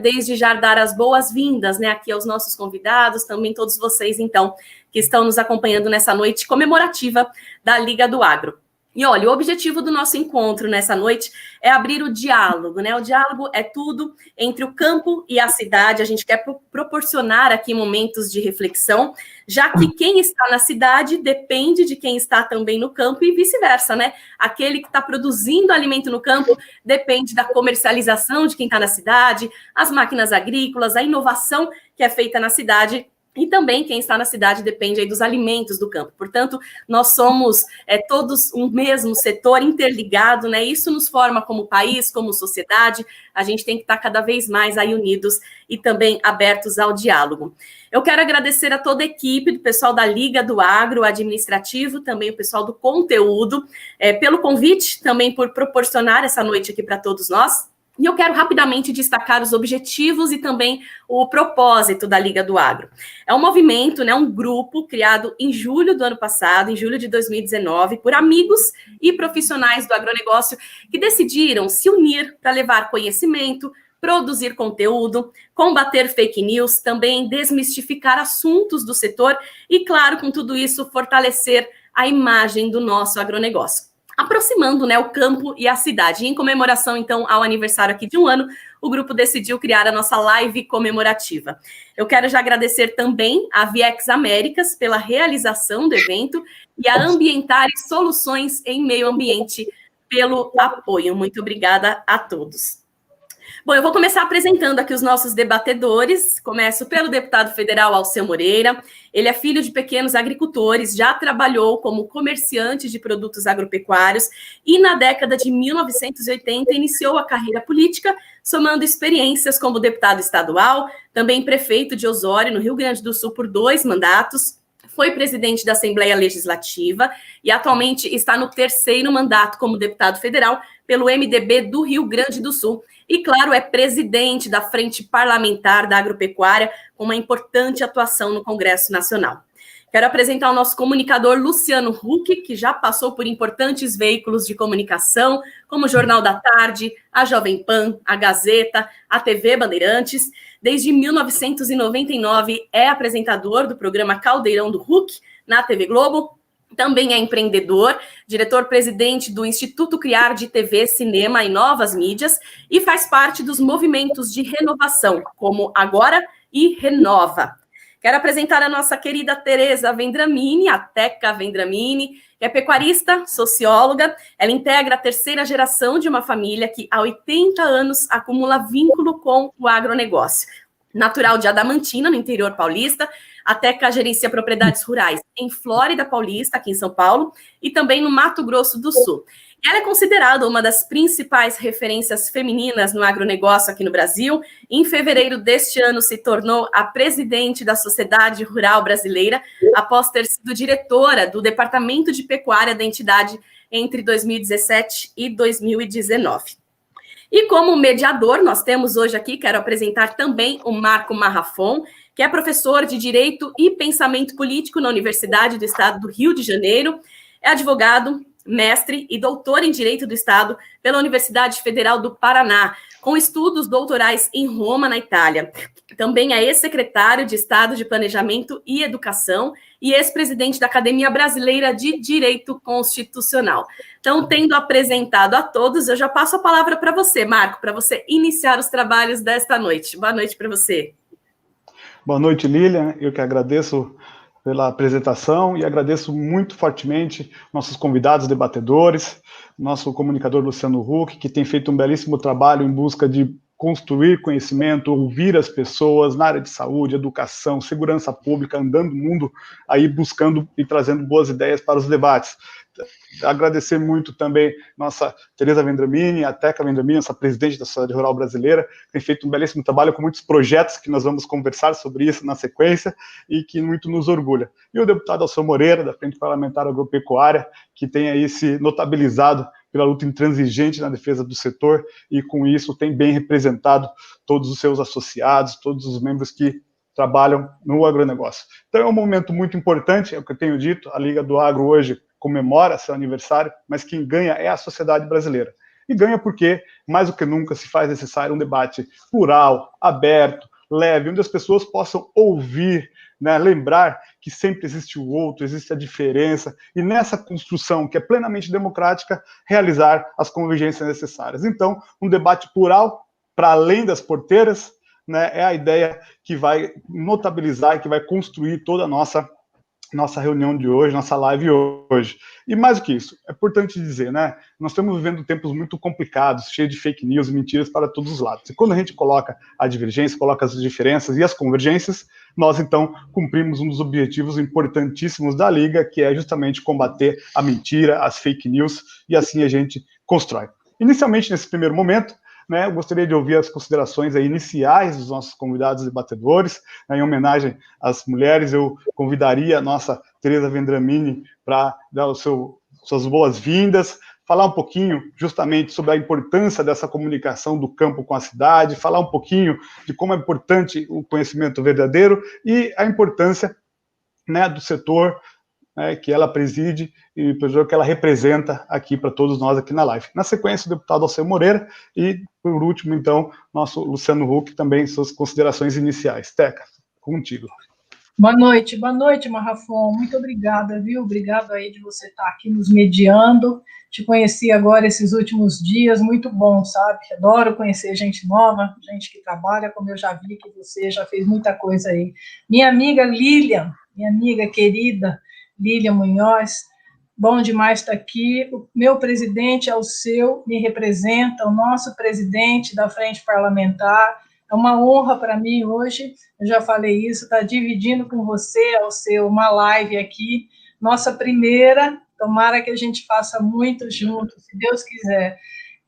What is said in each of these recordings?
desde já dar as boas-vindas, né, aqui aos nossos convidados, também todos vocês, então, que estão nos acompanhando nessa noite comemorativa da Liga do Agro. E olha, o objetivo do nosso encontro nessa noite é abrir o diálogo, né? O diálogo é tudo entre o campo e a cidade. A gente quer proporcionar aqui momentos de reflexão, já que quem está na cidade depende de quem está também no campo e vice-versa, né? Aquele que está produzindo alimento no campo depende da comercialização de quem está na cidade, as máquinas agrícolas, a inovação que é feita na cidade. E também quem está na cidade depende aí dos alimentos do campo. Portanto, nós somos todos um mesmo setor interligado, né? Isso nos forma como país, como sociedade. A gente tem que estar cada vez mais aí unidos e também abertos ao diálogo. Eu quero agradecer a toda a equipe, do pessoal da Liga do Agro, administrativo, também o pessoal do conteúdo, pelo convite, também por proporcionar essa noite aqui para todos nós. E eu quero rapidamente destacar os objetivos e também o propósito da Liga do Agro. É um movimento, né, um grupo criado em julho do ano passado, em julho de 2019, por amigos e profissionais do agronegócio que decidiram se unir para levar conhecimento, produzir conteúdo, combater fake news, também desmistificar assuntos do setor e, claro, com tudo isso, fortalecer a imagem do nosso agronegócio, aproximando, né, o campo e a cidade. E em comemoração, então, ao aniversário aqui de um ano, o grupo decidiu criar a nossa live comemorativa. Eu quero já agradecer também a Viex Américas pela realização do evento e a Ambientares Soluções em Meio Ambiente pelo apoio. Muito obrigada a todos. Bom, eu vou começar apresentando aqui os nossos debatedores. Começo pelo deputado federal Alceu Moreira. Ele é filho de pequenos agricultores, já trabalhou como comerciante de produtos agropecuários e na década de 1980 iniciou a carreira política, somando experiências como deputado estadual, também prefeito de Osório, no Rio Grande do Sul, por 2 mandatos. Foi presidente da Assembleia Legislativa e atualmente está no 3º mandato como deputado federal pelo MDB do Rio Grande do Sul. E, claro, é presidente da Frente Parlamentar da Agropecuária, com uma importante atuação no Congresso Nacional. Quero apresentar o nosso comunicador Luciano Huck, que já passou por importantes veículos de comunicação, como o Jornal da Tarde, a Jovem Pan, a Gazeta, a TV Bandeirantes. Desde 1999 é apresentador do programa Caldeirão do Huck, na TV Globo. Também é empreendedor, diretor-presidente do Instituto Criar de TV, Cinema e Novas Mídias e faz parte dos movimentos de renovação, como Agora e Renova. Quero apresentar a nossa querida Tereza Vendramini, a Teca Vendramini, que é pecuarista, socióloga. Ela integra a 3ª geração de uma família que, há 80 anos, acumula vínculo com o agronegócio. Natural de Adamantina, no interior paulista, a Teca gerencia propriedades rurais em Flórida Paulista, aqui em São Paulo, e também no Mato Grosso do Sul. Ela é considerada uma das principais referências femininas no agronegócio aqui no Brasil. Em fevereiro deste ano, se tornou a presidente da Sociedade Rural Brasileira, após ter sido diretora do Departamento de Pecuária da entidade entre 2017 e 2019. E como mediador, nós temos hoje aqui, quero apresentar também o Marco Marrafon, que é professor de Direito e Pensamento Político na Universidade do Estado do Rio de Janeiro, é advogado, mestre e doutor em Direito do Estado pela Universidade Federal do Paraná, com estudos doutorais em Roma, na Itália. Também é ex-secretário de Estado de Planejamento e Educação e ex-presidente da Academia Brasileira de Direito Constitucional. Então, tendo apresentado a todos, eu já passo a palavra para você, Marco, para você iniciar os trabalhos desta noite. Boa noite para você. Boa noite, Lilian. Eu que agradeço pela apresentação e agradeço muito fortemente nossos convidados debatedores, nosso comunicador Luciano Huck, que tem feito um belíssimo trabalho em busca de construir conhecimento, ouvir as pessoas na área de saúde, educação, segurança pública, andando o mundo aí buscando e trazendo boas ideias para os debates. Agradecer muito também nossa Tereza Vendramini, a Teca Vendramini, nossa presidente da Sociedade Rural Brasileira, que tem feito um belíssimo trabalho com muitos projetos que nós vamos conversar sobre isso na sequência e que muito nos orgulha. E o deputado Alceu Moreira, da Frente Parlamentar Agropecuária, que tem aí se notabilizado pela luta intransigente na defesa do setor e com isso tem bem representado todos os seus associados, todos os membros que trabalham no agronegócio. Então é um momento muito importante, é o que eu tenho dito, a Liga do Agro hoje comemora seu aniversário, mas quem ganha é a sociedade brasileira. E ganha porque, mais do que nunca, se faz necessário um debate plural, aberto, leve, onde as pessoas possam ouvir, né, lembrar que sempre existe o outro, existe a diferença, e nessa construção, que é plenamente democrática, realizar as convergências necessárias. Então, um debate plural, para além das porteiras, né, é a ideia que vai notabilizar e que vai construir toda a nossa reunião de hoje, nossa live hoje. E mais do que isso, é importante dizer, né? Nós estamos vivendo tempos muito complicados, cheios de fake news e mentiras para todos os lados. E quando a gente coloca a divergência, coloca as diferenças e as convergências, nós, então, cumprimos um dos objetivos importantíssimos da Liga, que é justamente combater a mentira, as fake news, e assim a gente constrói. Inicialmente, nesse primeiro momento, né, eu gostaria de ouvir as considerações aí iniciais dos nossos convidados debatedores. Né, em homenagem às mulheres, eu convidaria a nossa Tereza Vendramini para dar suas boas-vindas, falar um pouquinho justamente sobre a importância dessa comunicação do campo com a cidade, falar um pouquinho de como é importante o conhecimento verdadeiro e a importância, né, do setor, né, que ela preside e que ela representa aqui para todos nós aqui na live. Na sequência, o deputado Alceu Moreira e, por último, então, nosso Luciano Huck, também suas considerações iniciais. Teca, contigo. Boa noite, Marrafon. Muito obrigada, viu? Obrigado aí de você estar aqui nos mediando. Te conheci agora esses últimos dias, muito bom, sabe? Adoro conhecer gente nova, gente que trabalha, como eu já vi que você já fez muita coisa aí. Minha amiga Lilian, minha amiga querida, Lilian Munhoz, bom demais estar aqui. O meu presidente Alceu me representa, o nosso presidente da Frente Parlamentar. É uma honra para mim hoje, eu já falei isso, estar dividindo com você, Alceu, uma live aqui, nossa primeira, tomara que a gente faça muito junto, se Deus quiser.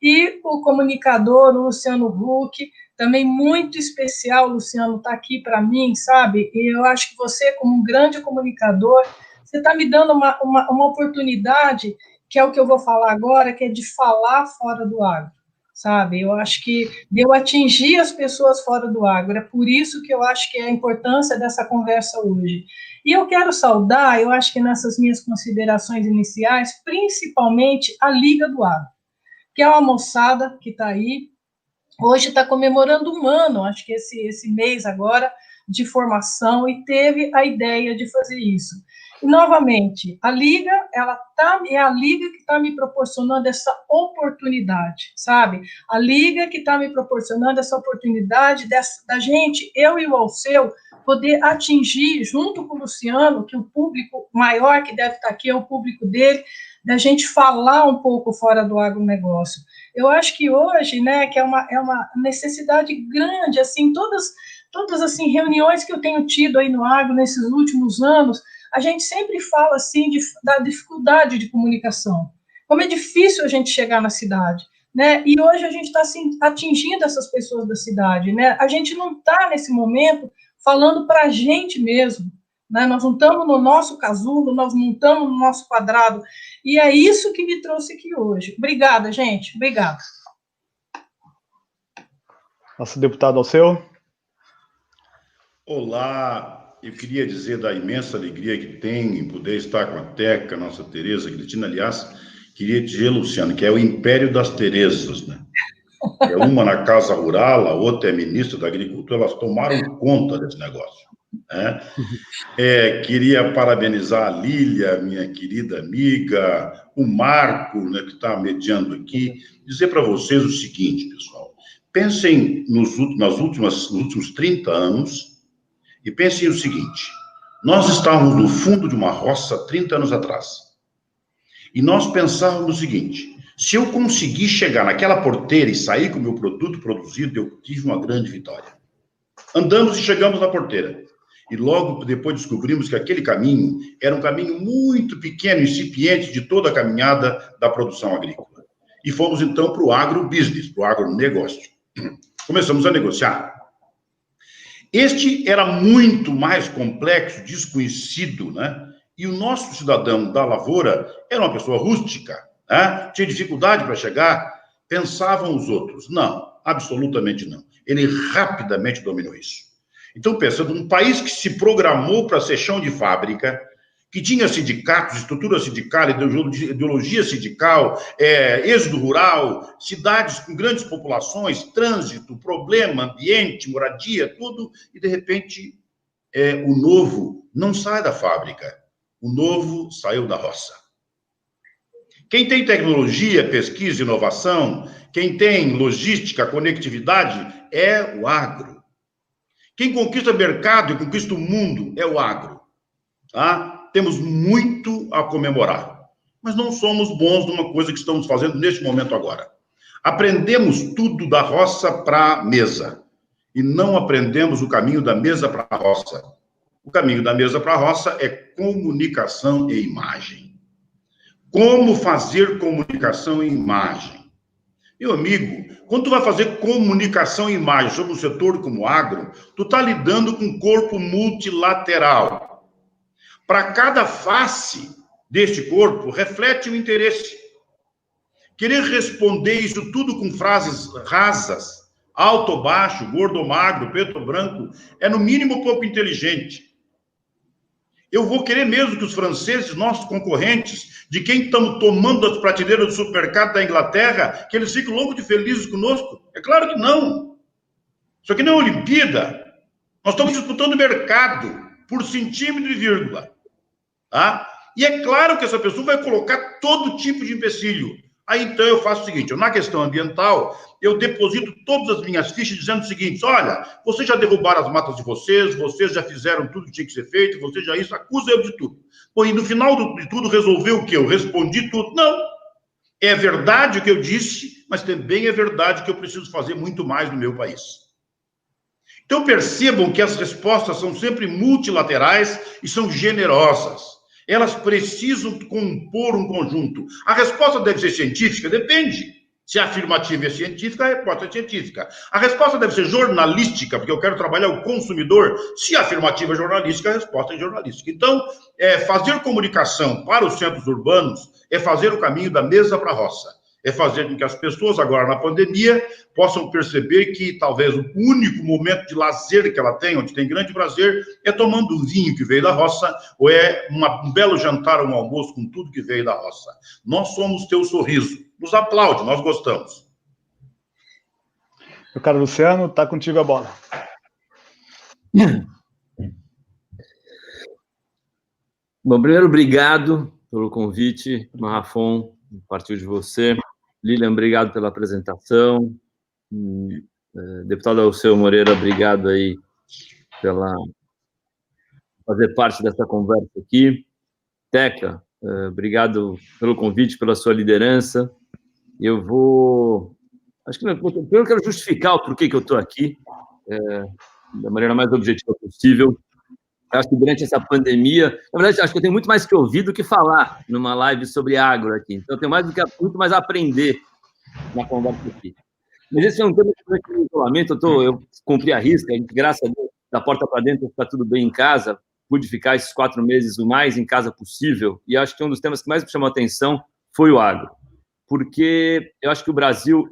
E o comunicador, o Luciano Huck, também muito especial, Luciano, está aqui para mim, sabe? E eu acho que você, como um grande comunicador, você está me dando uma oportunidade, que é o que eu vou falar agora, que é de falar fora do agro, sabe? Eu acho que eu atingir as pessoas fora do agro, é por isso que eu acho que é a importância dessa conversa hoje. E eu quero saudar, eu acho que nessas minhas considerações iniciais, principalmente a Liga do Agro, que é uma moçada que está aí, hoje está comemorando um ano, acho que esse mês agora, de formação, e teve a ideia de fazer isso. E, novamente, a Liga, é a Liga que está me proporcionando essa oportunidade, sabe? A Liga que está me proporcionando essa oportunidade da gente, eu e o Alceu, poder atingir, junto com o Luciano, que o público maior que deve estar aqui é o público dele, da gente falar um pouco fora do agronegócio. Eu acho que hoje, né, que é uma necessidade grande, assim, todas assim, reuniões que eu tenho tido aí no agro nesses últimos anos, a gente sempre fala, assim, da dificuldade de comunicação, como é difícil a gente chegar na cidade, né, e hoje a gente está, assim, atingindo essas pessoas da cidade, né, a gente não está, nesse momento, falando para a gente mesmo, né, nós não estamos no nosso casulo, nós não estamos no nosso quadrado, e é isso que me trouxe aqui hoje. Obrigada, gente, obrigada. Nosso deputado Alceu. Olá, eu queria dizer da imensa alegria que tem em poder estar com a Teca, nossa Tereza Cristina. Aliás, queria dizer, Luciano, que é o império das Terezas, né? É uma na Casa Rural, a outra é ministra da Agricultura, elas tomaram conta desse negócio, né? Queria parabenizar a Lília, minha querida amiga, o Marco, né, que está mediando aqui, dizer para vocês o seguinte, pessoal, pensem nos últimos 30 anos, e pensem o seguinte, nós estávamos no fundo de uma roça 30 anos atrás. E nós pensávamos o seguinte, se eu conseguir chegar naquela porteira e sair com o meu produto produzido, eu tive uma grande vitória. Andamos e chegamos na porteira. E logo depois descobrimos que aquele caminho era um caminho muito pequeno, incipiente de toda a caminhada da produção agrícola. E fomos então para o agrobusiness, para o agronegócio. Começamos a negociar. Este era muito mais complexo, desconhecido, né? E o nosso cidadão da lavoura era uma pessoa rústica, né? Tinha dificuldade para chegar, pensavam os outros. Não, absolutamente não. Ele rapidamente dominou isso. Então, pensando num país que se programou para ser chão de fábrica, que tinha sindicatos, estrutura sindical, ideologia sindical, êxodo rural, cidades com grandes populações, trânsito, problema, ambiente, moradia, tudo, e de repente o novo não sai da fábrica, o novo saiu da roça. Quem tem tecnologia, pesquisa, inovação, quem tem logística, conectividade, é o agro. Quem conquista mercado e conquista o mundo é o agro. Tá? Temos muito a comemorar, mas não somos bons numa coisa que estamos fazendo neste momento agora. Aprendemos tudo da roça para a mesa, e não aprendemos o caminho da mesa para a roça. O caminho da mesa para a roça é comunicação e imagem. Como fazer comunicação e imagem? Meu amigo, quando tu vai fazer comunicação e imagem sobre um setor como o agro, tu está lidando com um corpo multilateral. Para cada face deste corpo, reflete um interesse. Querer responder isso tudo com frases rasas, alto ou baixo, gordo ou magro, preto ou branco, é no mínimo pouco inteligente. Eu vou querer mesmo que os franceses, nossos concorrentes, de quem estamos tomando as prateleiras do supermercado da Inglaterra, que eles ficam loucos de felizes conosco? É claro que não. Isso aqui não é Olimpíada. Nós estamos disputando mercado por centímetro e vírgula. Tá? E é claro que essa pessoa vai colocar todo tipo de empecilho. Aí, então, eu faço o seguinte, na questão ambiental, eu deposito todas as minhas fichas dizendo o seguinte, olha, vocês já derrubaram as matas de vocês já fizeram tudo que tinha que ser feito, vocês já acusam eu de tudo. Pô, e no final de tudo, resolveu o quê? Eu respondi tudo? Não. É verdade o que eu disse, mas também é verdade que eu preciso fazer muito mais no meu país. Então, percebam que as respostas são sempre multilaterais e são generosas. Elas precisam compor um conjunto. A resposta deve ser científica? Depende. Se a afirmativa é científica, a resposta é científica. A resposta deve ser jornalística, porque eu quero trabalhar o consumidor. Se a afirmativa é jornalística, a resposta é jornalística. Então, fazer comunicação para os centros urbanos é fazer o caminho da mesa para a roça. É fazer com que as pessoas, agora na pandemia, possam perceber que talvez o único momento de lazer que ela tem, onde tem grande prazer, é tomando o vinho que veio da roça, ou é um belo jantar, um almoço com tudo que veio da roça. Nós somos teu sorriso. Nos aplaude, nós gostamos. Meu caro Luciano, está contigo a bola. Bom, primeiro, obrigado pelo convite, Marrafon, partiu de você. Lilian, obrigado pela apresentação. Deputado Alceu Moreira, obrigado aí pela fazer parte dessa conversa aqui. Teca, obrigado pelo convite, pela sua liderança. Acho que eu quero justificar o porquê que eu estou aqui, da maneira mais objetiva possível. Acho que durante essa pandemia, na verdade, acho que eu tenho muito mais que ouvir do que falar numa live sobre agro aqui. Então, eu tenho muito mais a aprender na conversa aqui. Mas esse é um tema que no isolamento, eu cumpri a risca, graças a Deus, da porta para dentro, está tudo bem em casa, pude ficar esses 4 meses o mais em casa possível, e acho que um dos temas que mais me chamou a atenção foi o agro. Porque eu acho que o Brasil,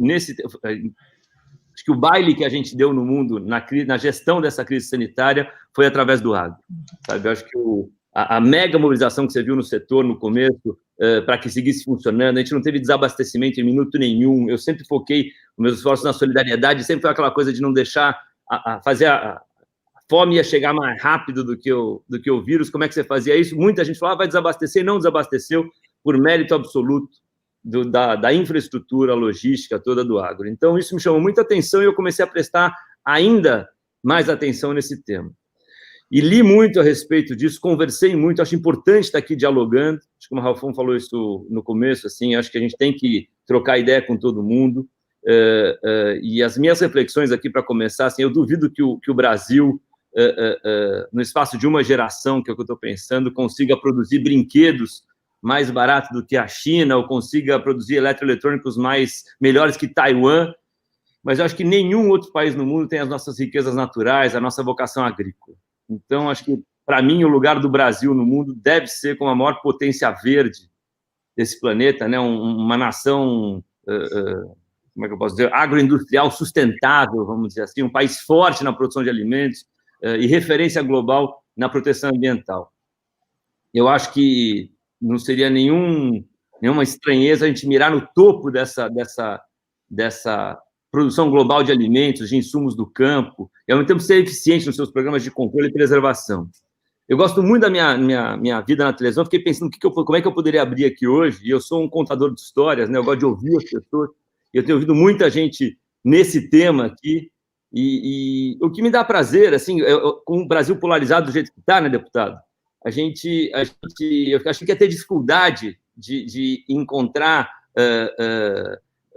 acho que o baile que a gente deu no mundo na gestão dessa crise sanitária foi através do agro. Sabe? Eu acho que a mega mobilização que você viu no setor no começo, para que seguisse funcionando, a gente não teve desabastecimento em minuto nenhum, eu sempre foquei os meus esforços na solidariedade, sempre foi aquela coisa de não deixar fazer a fome ia chegar mais rápido do que o vírus. Como é que você fazia isso? Muita gente falava, vai desabastecer, e não desabasteceu por mérito absoluto da infraestrutura, logística toda do agro. Então, isso me chamou muita atenção e eu comecei a prestar ainda mais atenção nesse tema. E li muito a respeito disso, conversei muito, acho importante estar aqui dialogando, acho que o Marrafon falou isso no começo, assim, acho que a gente tem que trocar ideia com todo mundo, e as minhas reflexões aqui, para começar, assim, eu duvido que o Brasil, no espaço de uma geração, que é o que eu estou pensando, consiga produzir brinquedos mais barato do que a China, ou consiga produzir eletroeletrônicos melhores que Taiwan, mas eu acho que nenhum outro país no mundo tem as nossas riquezas naturais, a nossa vocação agrícola. Então, acho que, para mim, o lugar do Brasil no mundo deve ser como a maior potência verde desse planeta, né? Uma nação, como é que eu posso dizer, agroindustrial sustentável, vamos dizer assim, um país forte na produção de alimentos e referência global na proteção ambiental. eu acho que não seria nenhuma estranheza a gente mirar no topo dessa produção global de alimentos, de insumos do campo, e ao mesmo tempo ser eficiente nos seus programas de controle e preservação. Eu gosto muito da minha vida na televisão, fiquei pensando como é que eu poderia abrir aqui hoje, e eu sou um contador de histórias, né? Eu gosto de ouvir as pessoas, e eu tenho ouvido muita gente nesse tema aqui, e o que me dá prazer, assim, com o Brasil polarizado do jeito que está, né, deputado? Eu acho que ia ter dificuldade de encontrar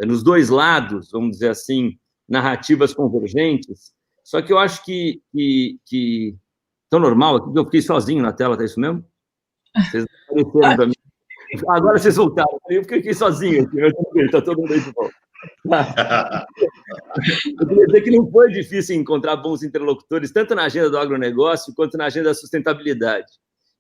nos dois lados, vamos dizer assim, narrativas convergentes, só que eu acho que tão normal aqui, que eu fiquei sozinho na tela, tá isso mesmo? Vocês apareceram para mim. Agora vocês voltaram, eu fiquei sozinho aqui, está todo mundo aí de volta. Eu queria dizer que não foi difícil encontrar bons interlocutores, tanto na agenda do agronegócio, quanto na agenda da sustentabilidade.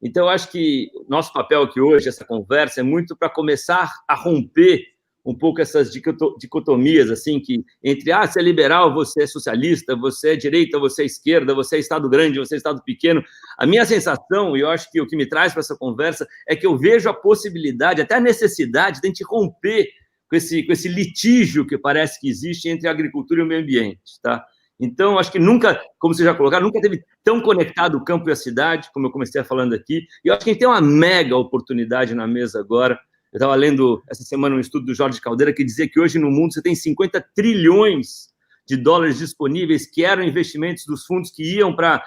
Então, eu acho que nosso papel aqui hoje, essa conversa, é muito para começar a romper um pouco essas dicotomias, assim, que entre, você é liberal, você é socialista, você é direita, você é esquerda, você é Estado grande, você é Estado pequeno. A minha sensação, e eu acho que o que me traz para essa conversa, é que eu vejo a possibilidade, até a necessidade de a gente romper com esse litígio que parece que existe entre a agricultura e o meio ambiente, tá? Então, acho que nunca, como vocês já colocaram, nunca teve tão conectado o campo e a cidade, como eu comecei falando aqui, e eu acho que a gente tem uma mega oportunidade na mesa agora. Eu estava lendo essa semana um estudo do Jorge Caldeira que dizia que hoje no mundo você tem 50 trilhões de dólares disponíveis que eram investimentos dos fundos que iam para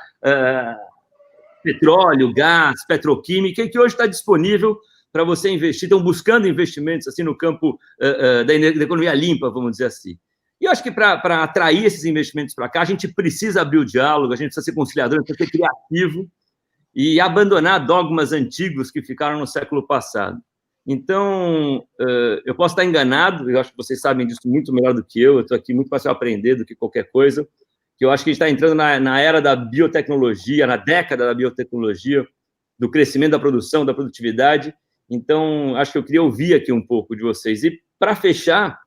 petróleo, gás, petroquímica, e que hoje está disponível para você investir, estão buscando investimentos assim no campo da economia limpa, vamos dizer assim. E eu acho que para atrair esses investimentos para cá, a gente precisa abrir o diálogo, a gente precisa ser conciliador, a gente precisa ser criativo e abandonar dogmas antigos que ficaram no século passado. Então, eu posso estar enganado, eu acho que vocês sabem disso muito melhor do que eu estou aqui muito para aprender do que qualquer coisa, que eu acho que a gente está entrando na era da biotecnologia, na década da biotecnologia, do crescimento da produção, da produtividade. Então, acho que eu queria ouvir aqui um pouco de vocês. E, para fechar,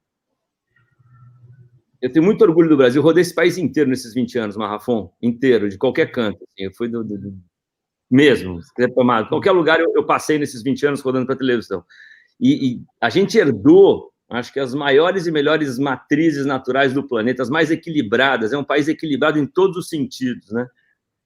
eu tenho muito orgulho do Brasil, eu rodei esse país inteiro nesses 20 anos, Marrafon, inteiro, de qualquer canto. Assim, eu fui mesmo, se quiser tomar, qualquer lugar eu passei nesses 20 anos rodando para a televisão. E a gente herdou, acho que as maiores e melhores matrizes naturais do planeta, as mais equilibradas, é um país equilibrado em todos os sentidos, né?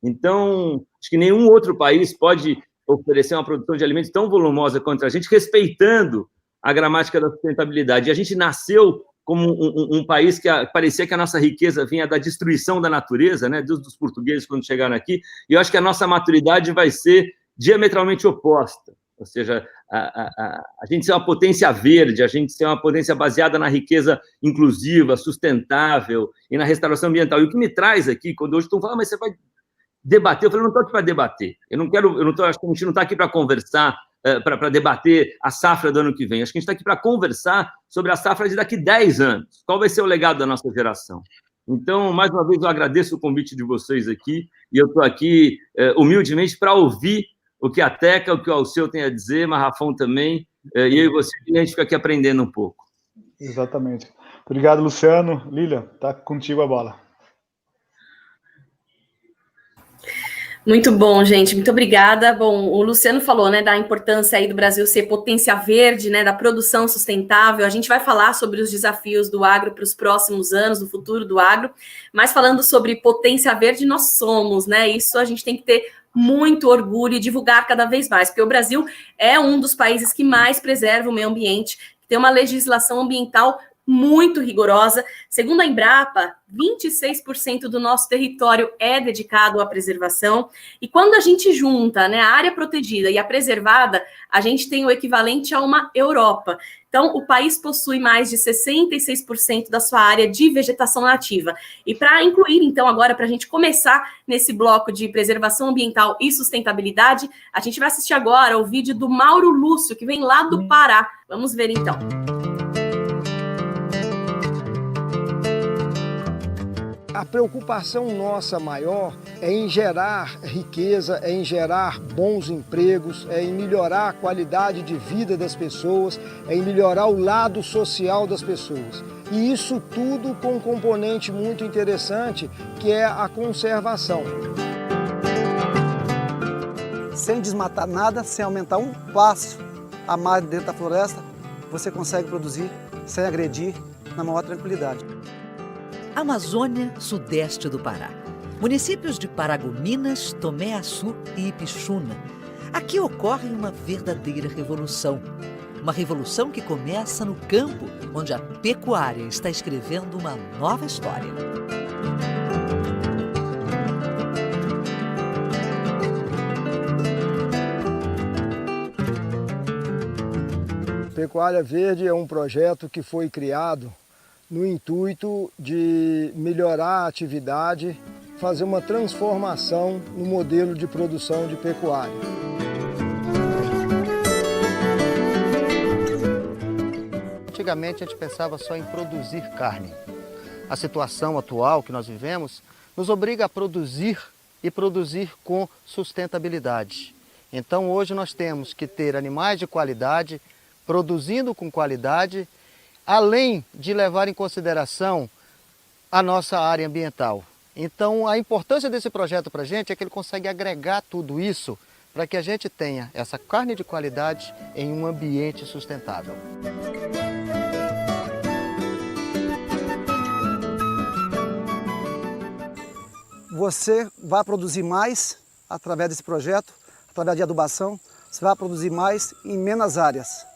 Então, acho que nenhum outro país pode oferecer uma produção de alimentos tão volumosa quanto a gente, respeitando a gramática da sustentabilidade. E a gente nasceu como um país que parecia que a nossa riqueza vinha da destruição da natureza, né, dos portugueses quando chegaram aqui, e eu acho que a nossa maturidade vai ser diametralmente oposta, ou seja, a gente ser uma potência verde, a gente ser uma potência baseada na riqueza inclusiva, sustentável e na restauração ambiental. E o que me traz aqui, quando hoje estão falando, mas você vai debater, eu falei, não estou aqui para debater, acho que a gente não está aqui para conversar, para debater a safra do ano que vem. Acho que a gente está aqui para conversar sobre a safra de daqui 10 anos. Qual vai ser o legado da nossa geração? Então, mais uma vez, eu agradeço o convite de vocês aqui, e eu estou aqui, humildemente, para ouvir o que a Teca, o que o Alceu tem a dizer, Marrafon também, e eu e você, a gente fica aqui aprendendo um pouco. Exatamente. Obrigado, Luciano. Lília, está contigo a bola. Muito bom, gente, muito obrigada. Bom, o Luciano falou, né, da importância aí do Brasil ser potência verde, né, da produção sustentável. A gente vai falar sobre os desafios do agro para os próximos anos, do futuro do agro, mas falando sobre potência verde, nós somos, né, isso a gente tem que ter muito orgulho e divulgar cada vez mais, porque o Brasil é um dos países que mais preserva o meio ambiente, que tem uma legislação ambiental muito rigorosa. Segundo a Embrapa, 26% do nosso território é dedicado à preservação. E quando a gente junta, né, a área protegida e a preservada, a gente tem o equivalente a uma Europa. Então, o país possui mais de 66% da sua área de vegetação nativa. E para incluir, então, agora, para a gente começar nesse bloco de preservação ambiental e sustentabilidade, a gente vai assistir agora o vídeo do Mauro Lúcio, que vem lá do Pará. Vamos ver, então. A preocupação nossa maior é em gerar riqueza, é em gerar bons empregos, é em melhorar a qualidade de vida das pessoas, é em melhorar o lado social das pessoas. E isso tudo com um componente muito interessante, que é a conservação. sem desmatar nada, sem aumentar um passo a mais dentro da floresta, você consegue produzir sem agredir, na maior tranquilidade. Amazônia, sudeste do Pará. Municípios de Paragominas, Tomé-Açu e Ipixuna. Aqui ocorre uma verdadeira revolução. Uma revolução que começa no campo, onde a pecuária está escrevendo uma nova história. Pecuária Verde é um projeto que foi criado no intuito de melhorar a atividade, fazer uma transformação no modelo de produção de pecuária. Antigamente a gente pensava só em produzir carne. A situação atual que nós vivemos nos obriga a produzir e produzir com sustentabilidade. Então hoje nós temos que ter animais de qualidade, produzindo com qualidade, além de levar em consideração a nossa área ambiental. Então, a importância desse projeto para a gente é que ele consegue agregar tudo isso para que a gente tenha essa carne de qualidade em um ambiente sustentável. Você vai produzir mais através desse projeto, através de adubação, você vai produzir mais em menos áreas.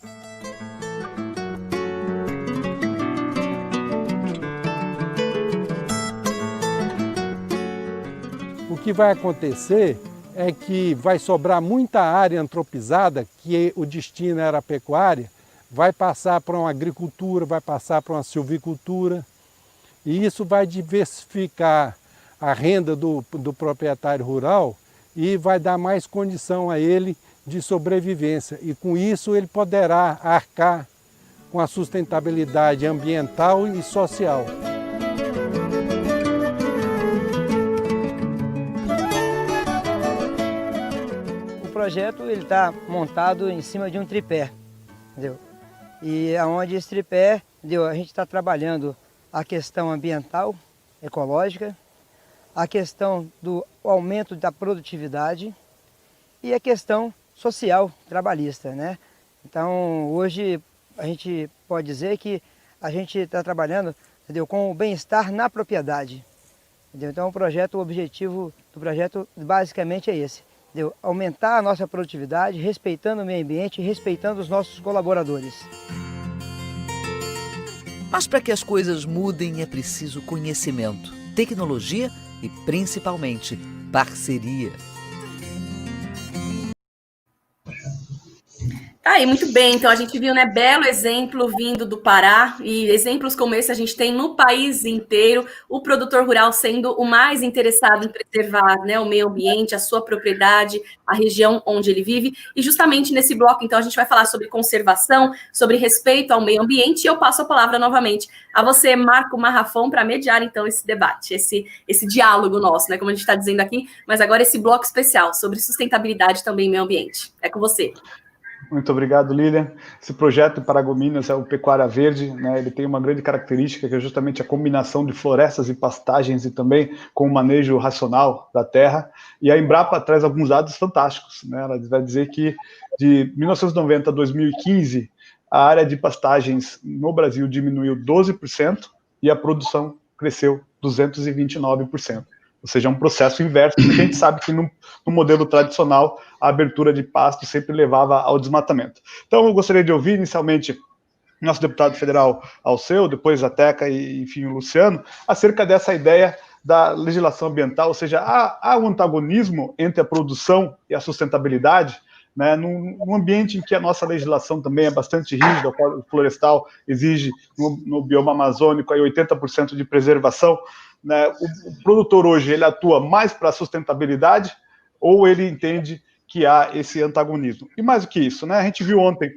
O que vai acontecer é que vai sobrar muita área antropizada, que o destino era a pecuária, vai passar para uma agricultura, vai passar para uma silvicultura, e isso vai diversificar a renda do proprietário rural e vai dar mais condição a ele de sobrevivência. E com isso ele poderá arcar com a sustentabilidade ambiental e social. O projeto está montado em cima de um tripé, entendeu? E aonde esse tripé, entendeu? A gente está trabalhando a questão ambiental, ecológica, a questão do aumento da produtividade e a questão social, trabalhista, né? Então, hoje a gente pode dizer que a gente está trabalhando, entendeu, com o bem-estar na propriedade. Entendeu? Então, o objetivo do projeto basicamente é esse, entendeu? Aumentar a nossa produtividade, respeitando o meio ambiente e respeitando os nossos colaboradores. Mas para que as coisas mudem é preciso conhecimento, tecnologia e, principalmente, parceria. Tá aí, muito bem. Então, a gente viu, né, belo exemplo vindo do Pará, e exemplos como esse a gente tem no país inteiro, o produtor rural sendo o mais interessado em preservar, né, o meio ambiente, a sua propriedade, a região onde ele vive. E justamente nesse bloco, então, a gente vai falar sobre conservação, sobre respeito ao meio ambiente, e eu passo a palavra novamente a você, Marco Marrafon, para mediar, então, esse debate, esse diálogo nosso, né, como a gente está dizendo aqui, mas agora esse bloco especial sobre sustentabilidade também e meio ambiente. É com você. Muito obrigado, Lilian. Esse projeto Paragominas é o Pecuária Verde, né? Ele tem uma grande característica que é justamente a combinação de florestas e pastagens e também com o manejo racional da terra. E a Embrapa traz alguns dados fantásticos, né? Ela vai dizer que de 1990 a 2015, a área de pastagens no Brasil diminuiu 12% e a produção cresceu 229%. Ou seja, é um processo inverso, porque a gente sabe que no modelo tradicional a abertura de pasto sempre levava ao desmatamento. Então, eu gostaria de ouvir inicialmente nosso deputado federal Alceu, depois a Teca e, enfim, o Luciano, acerca dessa ideia da legislação ambiental, ou seja, há um antagonismo entre a produção e a sustentabilidade, né, num ambiente em que a nossa legislação também é bastante rígida, o florestal exige no bioma amazônico aí 80% de preservação, né, o produtor hoje ele atua mais para a sustentabilidade ou ele entende que há esse antagonismo? E mais do que isso, né, a gente viu ontem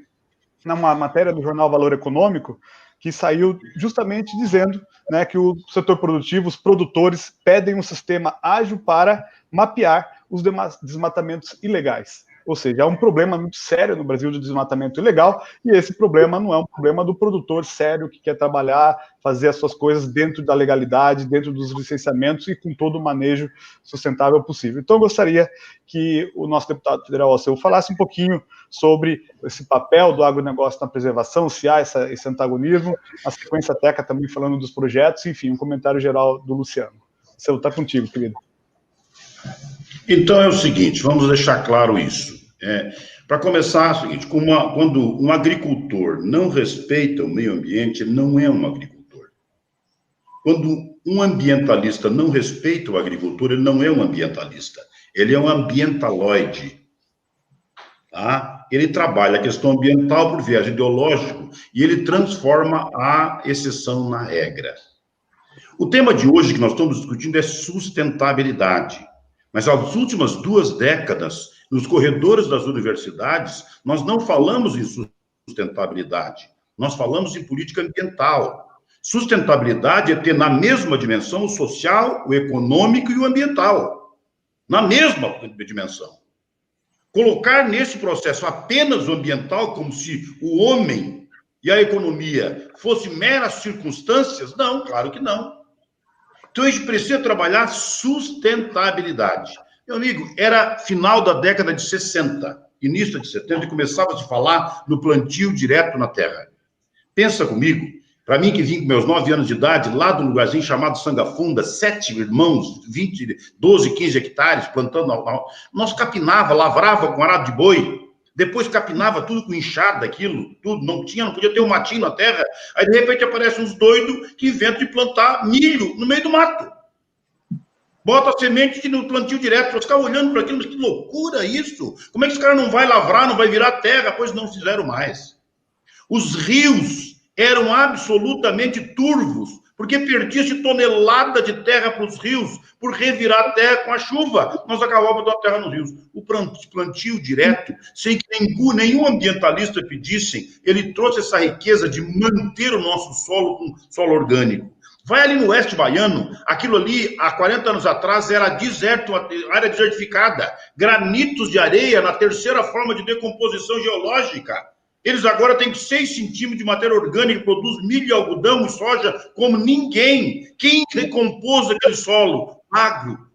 numa matéria do jornal Valor Econômico que saiu justamente dizendo, né, que o setor produtivo, os produtores pedem um sistema ágil para mapear os desmatamentos ilegais. Ou seja, há um problema muito sério no Brasil de desmatamento ilegal, e esse problema não é um problema do produtor sério que quer trabalhar, fazer as suas coisas dentro da legalidade, dentro dos licenciamentos e com todo o manejo sustentável possível. Então, eu gostaria que o nosso deputado federal Alceu falasse um pouquinho sobre esse papel do agronegócio na preservação, se há esse antagonismo, a sequência Teca também falando dos projetos, enfim, um comentário geral do Luciano. Alceu, está contigo, querido. Então é o seguinte, vamos deixar claro isso. Para começar, é o seguinte, quando um agricultor não respeita o meio ambiente, ele não é um agricultor. Quando um ambientalista não respeita o agricultor, ele não é um ambientalista, ele é um ambientaloide. Tá? Ele trabalha a questão ambiental por viés ideológico e ele transforma a exceção na regra. O tema de hoje que nós estamos discutindo é sustentabilidade. Mas as últimas 2 décadas, nos corredores das universidades, nós não falamos em sustentabilidade, nós falamos em política ambiental. Sustentabilidade é ter na mesma dimensão o social, o econômico e o ambiental. Na mesma dimensão. Colocar nesse processo apenas o ambiental como se o homem e a economia fossem meras circunstâncias? Não, claro que não. Então, a gente precisa trabalhar sustentabilidade. Meu amigo, era final da década de 60, início de 70, e começava a se falar no plantio direto na terra. Pensa comigo, para mim que vim com meus 9 anos de idade, lá de um lugarzinho chamado Sangafunda, 7 irmãos, 12, 15 hectares, plantando, nós capinava, lavrava com arado de boi, depois capinava tudo com enxada, aquilo, tudo, não podia ter um matinho na terra, aí de repente aparecem uns doidos que inventam de plantar milho no meio do mato. Bota a semente no plantio direto, você fica olhando para aquilo, mas que loucura isso! Como é que esse cara não vai lavrar, não vai virar terra? Pois não fizeram mais. Os rios eram absolutamente turvos, porque perdia-se tonelada de terra para os rios, por revirar a terra com a chuva. Nós acabávamos dando terra nos rios. O plantio direto, sem que nenhum ambientalista pedisse, ele trouxe essa riqueza de manter o nosso solo com solo orgânico. Vai ali no oeste baiano, aquilo ali, há 40 anos atrás, era deserto, área desertificada, granitos de areia na 3ª forma de decomposição geológica. Eles agora têm 6 centímetros de matéria orgânica, produz milho, algodão e soja como ninguém. Quem recompôs aquele solo?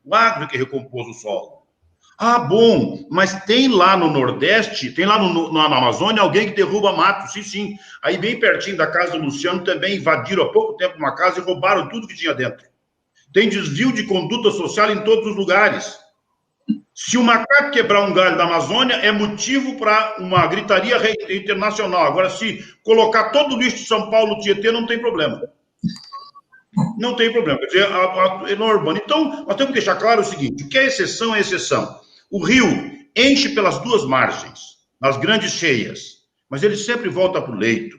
O agro que recompôs o solo. Ah, bom, mas tem lá no Nordeste, tem lá na Amazônia alguém que derruba mato, sim. Aí bem pertinho da casa do Luciano também invadiram há pouco tempo uma casa e roubaram tudo que tinha dentro. Tem desvio de conduta social em todos os lugares. Se o macaco quebrar um galho da Amazônia, é motivo para uma gritaria internacional. Agora, se colocar todo o lixo de São Paulo no Tietê, não tem problema. Não tem problema. Quer dizer, é no urbano. Então, nós temos que deixar claro o seguinte, o que é exceção é exceção. O rio enche pelas 2 margens, nas grandes cheias, mas ele sempre volta para o leito.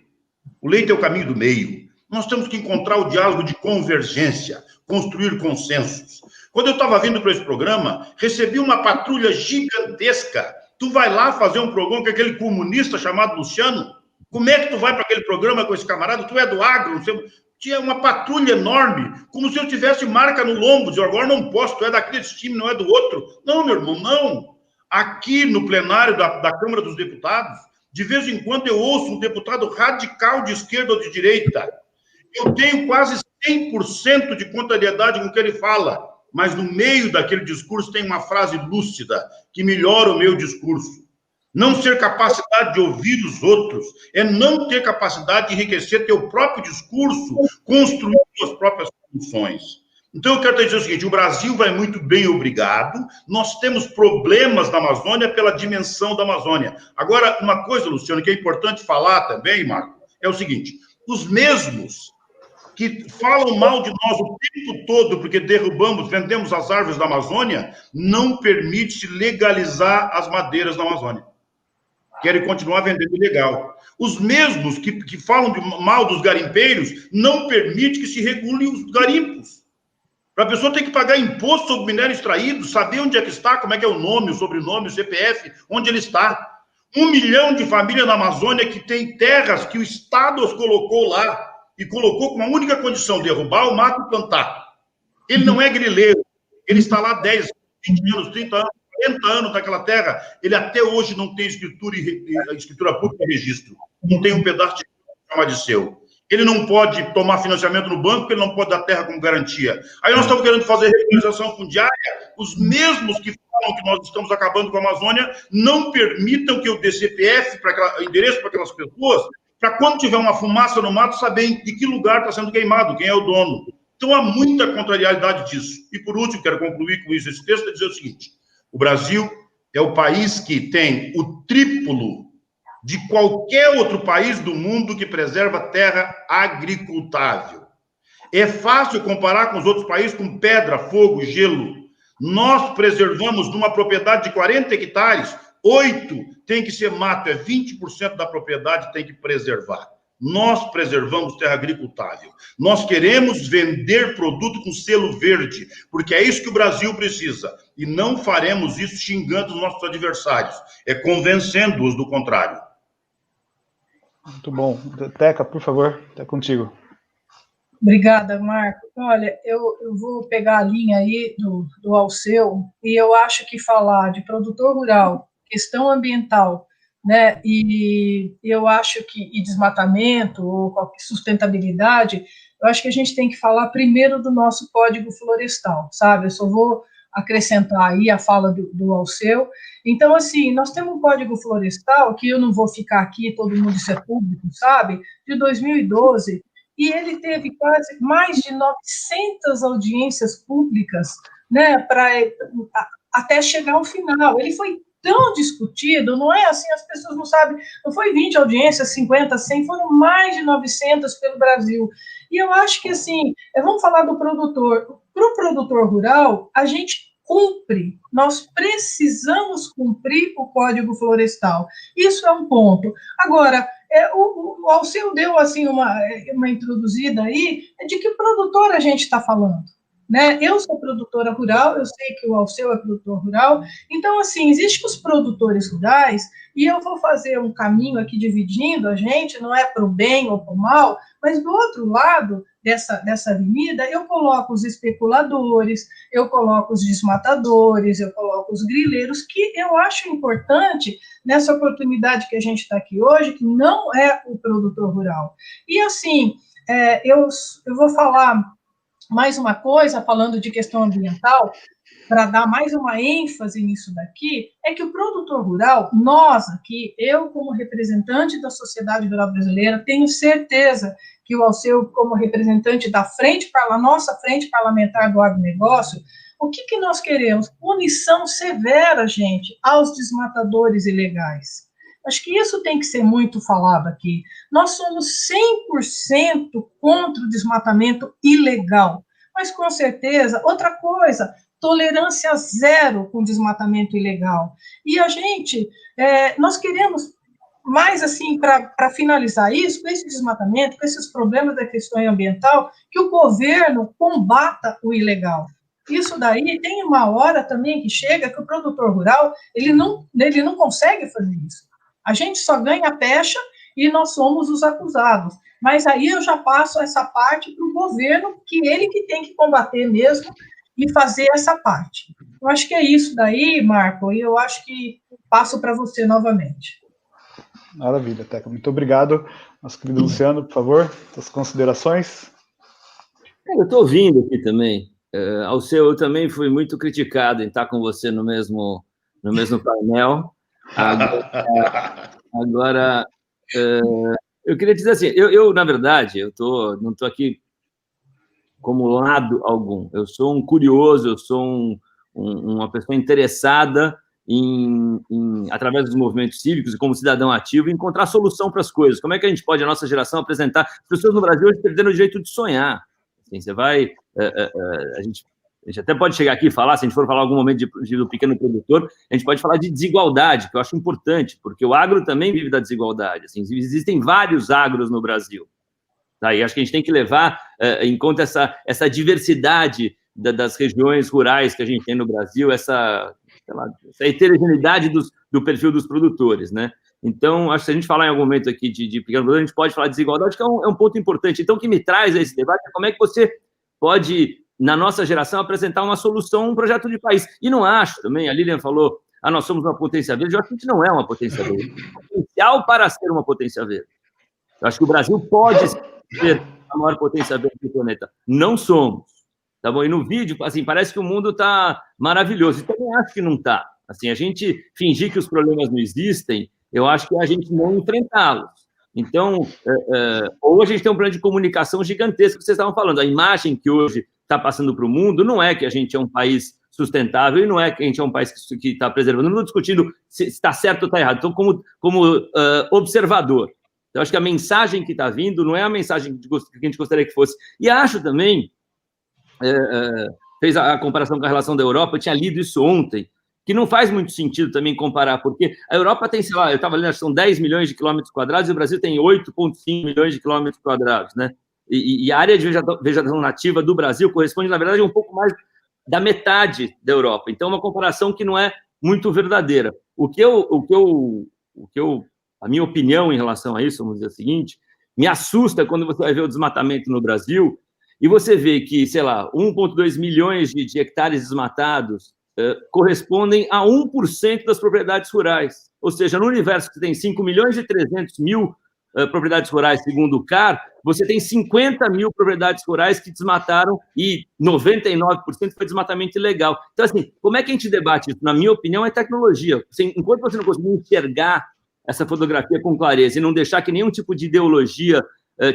O leito é o caminho do meio. Nós temos que encontrar o diálogo de convergência, construir consensos. Quando eu estava vindo para esse programa, recebi uma patrulha gigantesca. Tu vai lá fazer um programa com aquele comunista chamado Luciano? Como é que tu vai para aquele programa com esse camarada? Tu é do agro? Tinha uma patrulha enorme, como se eu tivesse marca no lombo. Eu agora não posso, tu é daquele time, não é do outro. Não, meu irmão, não. Aqui no plenário da Câmara dos Deputados, de vez em quando eu ouço um deputado radical de esquerda ou de direita. Eu tenho quase 100% de contrariedade com o que ele fala, mas no meio daquele discurso tem uma frase lúcida que melhora o meu discurso. Não ser capacidade de ouvir os outros é não ter capacidade de enriquecer teu próprio discurso, construir suas próprias soluções. Então, eu quero te dizer o seguinte, o Brasil vai muito bem, obrigado. Nós temos problemas na Amazônia pela dimensão da Amazônia. Agora, uma coisa, Luciano, que é importante falar também, Marco, é o seguinte, os mesmos que falam mal de nós o tempo todo porque vendemos as árvores da Amazônia, não permite legalizar as madeiras da Amazônia. Querem continuar vendendo ilegal. Os mesmos que falam mal dos garimpeiros não permite que se regulem os garimpos. Para a pessoa ter que pagar imposto sobre minério extraído, saber onde é que está, como é que é o nome, o sobrenome, o CPF, onde ele está. 1 milhão de famílias na Amazônia que tem terras que o Estado os colocou lá e colocou com uma única condição, derrubar o mato e plantar. Ele não é grileiro, ele está lá 10, 20 anos, 30 anos, 40 anos naquela terra, ele até hoje não tem escritura pública e registro. Não tem um pedaço de chama de seu. Ele não pode tomar financiamento no banco, porque ele não pode dar terra como garantia. Aí nós estamos querendo fazer regularização fundiária, os mesmos que falam que nós estamos acabando com a Amazônia não permitam que eu dê CPF, endereço para aquelas pessoas, para quando tiver uma fumaça no mato, saber de que lugar está sendo queimado, quem é o dono. Então, há muita contrariedade disso. E, por último, quero concluir com isso esse texto, e dizer o seguinte: o Brasil é o país que tem o triplo de qualquer outro país do mundo que preserva terra agricultável. É fácil comparar com os outros países com pedra, fogo, gelo. Nós preservamos numa propriedade de 40 hectares, 8 tem que ser mato, é 20% da propriedade tem que preservar. Nós preservamos terra agricultável. Nós queremos vender produto com selo verde, porque é isso que o Brasil precisa. E não faremos isso xingando os nossos adversários, é convencendo-os do contrário. Muito bom. Teca, por favor, é contigo. Obrigada, Marco. Olha, eu vou pegar a linha aí do Alceu, e eu acho que falar de produtor rural, questão ambiental, né, e eu acho que e desmatamento ou sustentabilidade, eu acho que a gente tem que falar primeiro do nosso Código Florestal, sabe? Eu só vou acrescentar aí a fala do Alceu. Então, assim, nós temos um Código Florestal, que eu não vou ficar aqui, todo mundo isso é público, sabe? De 2012, e ele teve quase mais de 900 audiências públicas, né, até chegar ao final. Ele foi tão discutido, não é assim, as pessoas não sabem, não foi 20 audiências, 50, 100, foram mais de 900 pelo Brasil. E eu acho que, assim, vamos falar do produtor. Para o produtor rural, a gente cumpre, nós precisamos cumprir o Código Florestal. Isso é um ponto. Agora, o Alceu deu, assim, uma introduzida aí, de que produtor a gente está falando. Né? Eu sou produtora rural, eu sei que o Alceu é produtor rural, então, assim, existem os produtores rurais, e eu vou fazer um caminho aqui dividindo a gente, não é para o bem ou para o mal, mas do outro lado dessa avenida, eu coloco os especuladores, eu coloco os desmatadores, eu coloco os grileiros, que eu acho importante nessa oportunidade que a gente está aqui hoje, que não é o produtor rural. E, assim, eu vou falar mais uma coisa, falando de questão ambiental, para dar mais uma ênfase nisso daqui, é que o produtor rural, nós aqui, eu como representante da sociedade rural brasileira, tenho certeza que o Alceu, como representante da nossa frente parlamentar do agronegócio, o que nós queremos? Punição severa, gente, aos desmatadores ilegais. Acho que isso tem que ser muito falado aqui. Nós somos 100% contra o desmatamento ilegal, mas com certeza, outra coisa, tolerância zero com desmatamento ilegal. E a gente, nós queremos mais assim, para finalizar isso, com esse desmatamento, com esses problemas da questão ambiental, que o governo combata o ilegal. Isso daí tem uma hora também que chega que o produtor rural, ele não consegue fazer isso. A gente só ganha pecha e nós somos os acusados. Mas aí eu já passo essa parte para o governo, que ele que tem que combater mesmo e fazer essa parte. Eu acho que é isso daí, Marco, e eu acho que passo para você novamente. Maravilha, Teca. Muito obrigado. Nosso querido Luciano, por favor, suas considerações. Eu estou ouvindo aqui também. Alceu, eu também fui muito criticado em estar com você no mesmo painel. Agora eu queria dizer assim, eu na verdade, não estou aqui como lado algum. Eu sou um curioso, eu sou uma pessoa interessada através dos movimentos cívicos e como cidadão ativo, encontrar solução para as coisas. Como é que a gente pode, a nossa geração, apresentar? As pessoas no Brasil hoje perderam o direito de sonhar. Assim, você vai... a gente até pode chegar aqui e falar, se a gente for falar algum momento do pequeno produtor, a gente pode falar de desigualdade, que eu acho importante, porque o agro também vive da desigualdade. Assim, existem vários agros no Brasil. Tá? E acho que a gente tem que levar em conta essa diversidade das regiões rurais que a gente tem no Brasil, essa heterogeneidade do perfil dos produtores, né? Então, acho que se a gente falar em algum momento aqui de pequeno produtor, a gente pode falar de desigualdade, que é um ponto importante. Então, o que me traz a esse debate é como é que você pode na nossa geração, apresentar uma solução, um projeto de país. E não acho também, a Lilian falou, nós somos uma potência verde, eu acho que a gente não é uma potência verde. Potencial para ser uma potência verde. Eu acho que o Brasil pode ser a maior potência verde do planeta. Não somos. Tá bom? E no vídeo, assim, parece que o mundo está maravilhoso. E também acho que não está. Assim, a gente fingir que os problemas não existem, eu acho que é a gente não enfrentá-los. Então, ou a gente tem um plano de comunicação gigantesco que vocês estavam falando. A imagem que hoje está passando para o mundo não é que a gente é um país sustentável e não é que a gente é um país que está preservando. Não estou discutindo se está certo ou está errado. Então, como observador, eu acho que a mensagem que está vindo não é a mensagem que a gente gostaria que fosse. E acho também, fez a comparação com a relação da Europa, eu tinha lido isso ontem, que não faz muito sentido também comparar, porque a Europa tem, sei lá, eu estava lendo, são 10 milhões de quilômetros quadrados e o Brasil tem 8,5 milhões de quilômetros quadrados, né? E a área de vegetação nativa do Brasil corresponde, na verdade, a um pouco mais da metade da Europa. Então, é uma comparação que não é muito verdadeira. A minha opinião em relação a isso, vamos dizer o seguinte, me assusta quando você vai ver o desmatamento no Brasil e você vê que, sei lá, 1,2 milhões de hectares desmatados correspondem a 1% das propriedades rurais. Ou seja, no universo que tem 5 milhões e 300 mil propriedades rurais, segundo o CAR, você tem 50 mil propriedades rurais que desmataram e 99% foi desmatamento ilegal. Então, assim, como é que a gente debate isso? Na minha opinião, é tecnologia. Enquanto você não conseguir enxergar essa fotografia com clareza e não deixar que nenhum tipo de ideologia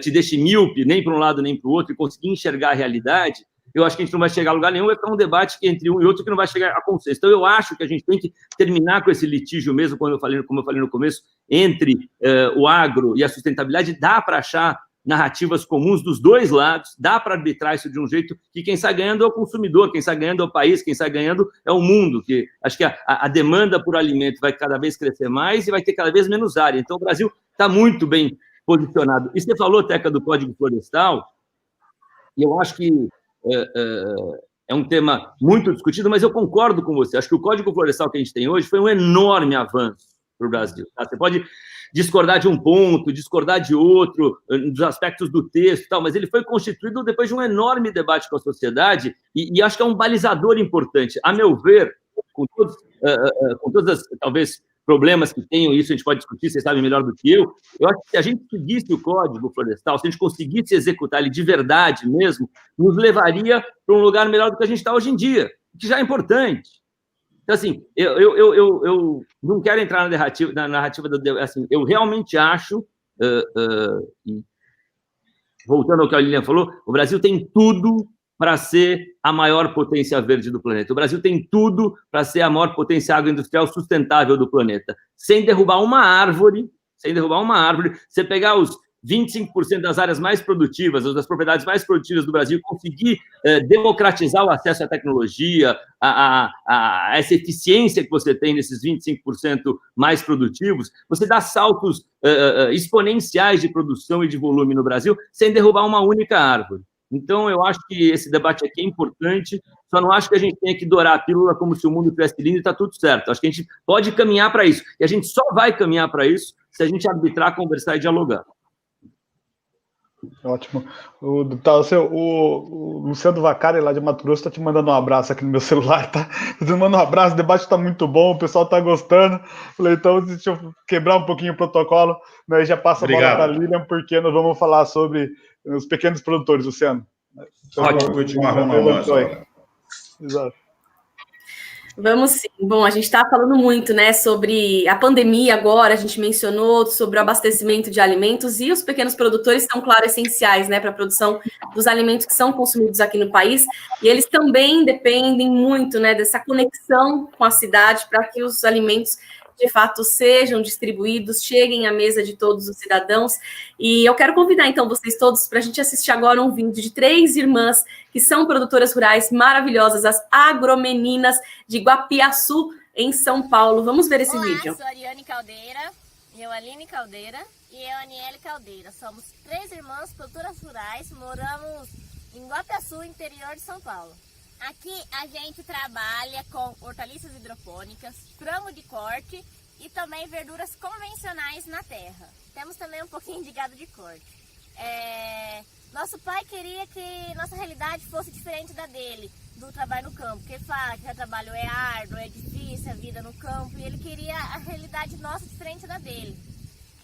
te deixe míope, nem para um lado nem para o outro, e conseguir enxergar a realidade, eu acho que a gente não vai chegar a lugar nenhum, vai ficar um debate entre um e outro que não vai chegar a consenso. Então, eu acho que a gente tem que terminar com esse litígio mesmo, como eu falei no começo, entre o agro e a sustentabilidade. Dá para achar narrativas comuns dos dois lados, dá para arbitrar isso de um jeito que quem sai ganhando é o consumidor, quem sai ganhando é o país, quem sai ganhando é o mundo, que acho que a demanda por alimento vai cada vez crescer mais e vai ter cada vez menos área. Então, o Brasil está muito bem posicionado. E você falou, Teca, do Código Florestal, e eu acho que é um tema muito discutido, mas eu concordo com você. Acho que o Código Florestal que a gente tem hoje foi um enorme avanço para o Brasil. Tá? Você pode discordar de um ponto, discordar de outro, dos aspectos do texto e tal, mas ele foi constituído depois de um enorme debate com a sociedade e acho que é um balizador importante. A meu ver, com todas as, talvez, problemas que tenham, isso a gente pode discutir, vocês sabem melhor do que eu acho que se a gente seguisse o Código Florestal, se a gente conseguisse executar ele de verdade mesmo, nos levaria para um lugar melhor do que a gente está hoje em dia, que já é importante. Então, assim, eu não quero entrar na narrativa assim, eu realmente acho, voltando ao que a Lilian falou, o Brasil tem tudo para ser a maior potência verde do planeta. O Brasil tem tudo para ser a maior potência agroindustrial sustentável do planeta. Sem derrubar uma árvore, você pegar os 25% das áreas mais produtivas, das propriedades mais produtivas do Brasil, conseguir democratizar o acesso à tecnologia, essa eficiência que você tem nesses 25% mais produtivos, você dá saltos exponenciais de produção e de volume no Brasil sem derrubar uma única árvore. Então, eu acho que esse debate aqui é importante, só não acho que a gente tenha que dourar a pílula como se o mundo tivesse lindo e está tudo certo. Acho que a gente pode caminhar para isso. E a gente só vai caminhar para isso se a gente arbitrar, conversar e dialogar. Ótimo. O Luciano Vacari, lá de Mato Grosso, está te mandando um abraço aqui no meu celular, tá? Te mandando um abraço, o debate está muito bom, o pessoal está gostando. Falei, então, deixa eu quebrar um pouquinho o protocolo, né? Já passa a bola para a Lilian, porque nós vamos falar sobre os pequenos produtores, Luciano. Ótimo, de marrom na mão. Exato. Vamos sim. Bom, a gente está falando muito, né, sobre a pandemia agora, a gente mencionou sobre o abastecimento de alimentos e os pequenos produtores são, claro, essenciais, né, para a produção dos alimentos que são consumidos aqui no país e eles também dependem muito, né, dessa conexão com a cidade para que os alimentos de fato sejam distribuídos, cheguem à mesa de todos os cidadãos. E eu quero convidar, então, vocês todos para a gente assistir agora um vídeo de 3 irmãs que são produtoras rurais maravilhosas, as agromeninas de Guapiaçu, em São Paulo. Vamos ver esse vídeo. Eu sou a Ariane Caldeira, eu Aline Caldeira e eu Aniele Caldeira. Somos 3 irmãs produtoras rurais, moramos em Guapiaçu, interior de São Paulo. Aqui a gente trabalha com hortaliças hidropônicas, frango de corte e também verduras convencionais na terra. Temos também um pouquinho de gado de corte. Nosso pai queria que nossa realidade fosse diferente da dele, do trabalho no campo, porque ele fala que o trabalho é árduo, é difícil, a vida no campo, e ele queria a realidade nossa diferente da dele.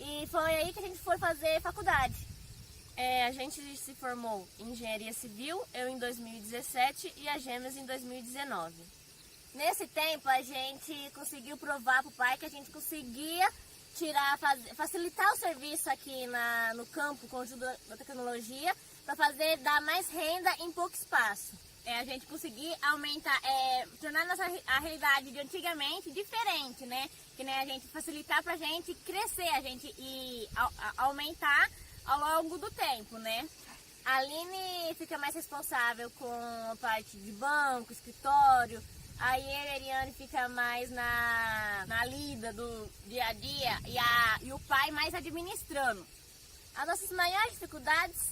E foi aí que a gente foi fazer faculdade. A gente se formou em engenharia civil, eu em 2017 e a Gêmeas em 2019. Nesse tempo a gente conseguiu provar para o pai que a gente conseguia facilitar o serviço aqui no campo com a ajuda da tecnologia para dar mais renda em pouco espaço. A gente conseguir aumentar, tornar a realidade de antigamente diferente, né? Que nem a gente facilitar para a gente crescer, a gente aumentar ao longo do tempo, né? A Aline fica mais responsável com a parte de banco, escritório. Aí a Eliane fica mais na lida do dia a dia e o pai mais administrando. As nossas maiores dificuldades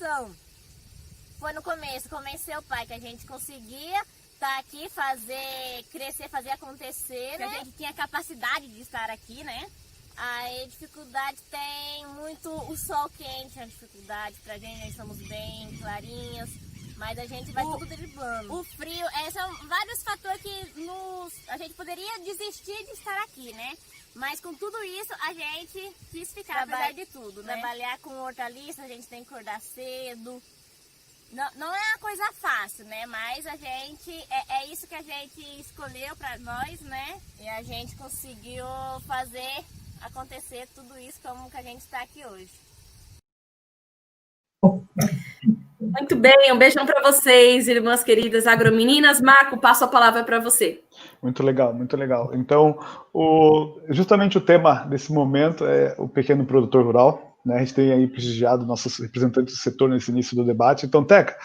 foi no começo, convencer o pai que a gente conseguia estar aqui, fazer crescer, fazer acontecer, né? Que a gente tinha capacidade de estar aqui, né? A dificuldade tem muito o sol quente, a dificuldade pra gente, nós somos bem clarinhas. Mas a gente vai tudo driblando. O frio, são vários fatores que a gente poderia desistir de estar aqui, né? Mas com tudo isso, a gente quis ficar, apesar de tudo, né? Trabalhar com hortaliça, a gente tem que acordar cedo. Não é uma coisa fácil, né? Mas a gente, é isso que a gente escolheu para nós, né? E a gente conseguiu fazer acontecer tudo isso como que a gente está aqui hoje. Muito bem, um beijão para vocês, irmãs queridas agromeninas. Marco, passo a palavra para você. Muito legal, muito legal. Então, justamente o tema desse momento é o pequeno produtor rural, né? A gente tem aí prestigiado nossos representantes do setor nesse início do debate. Então, Teca,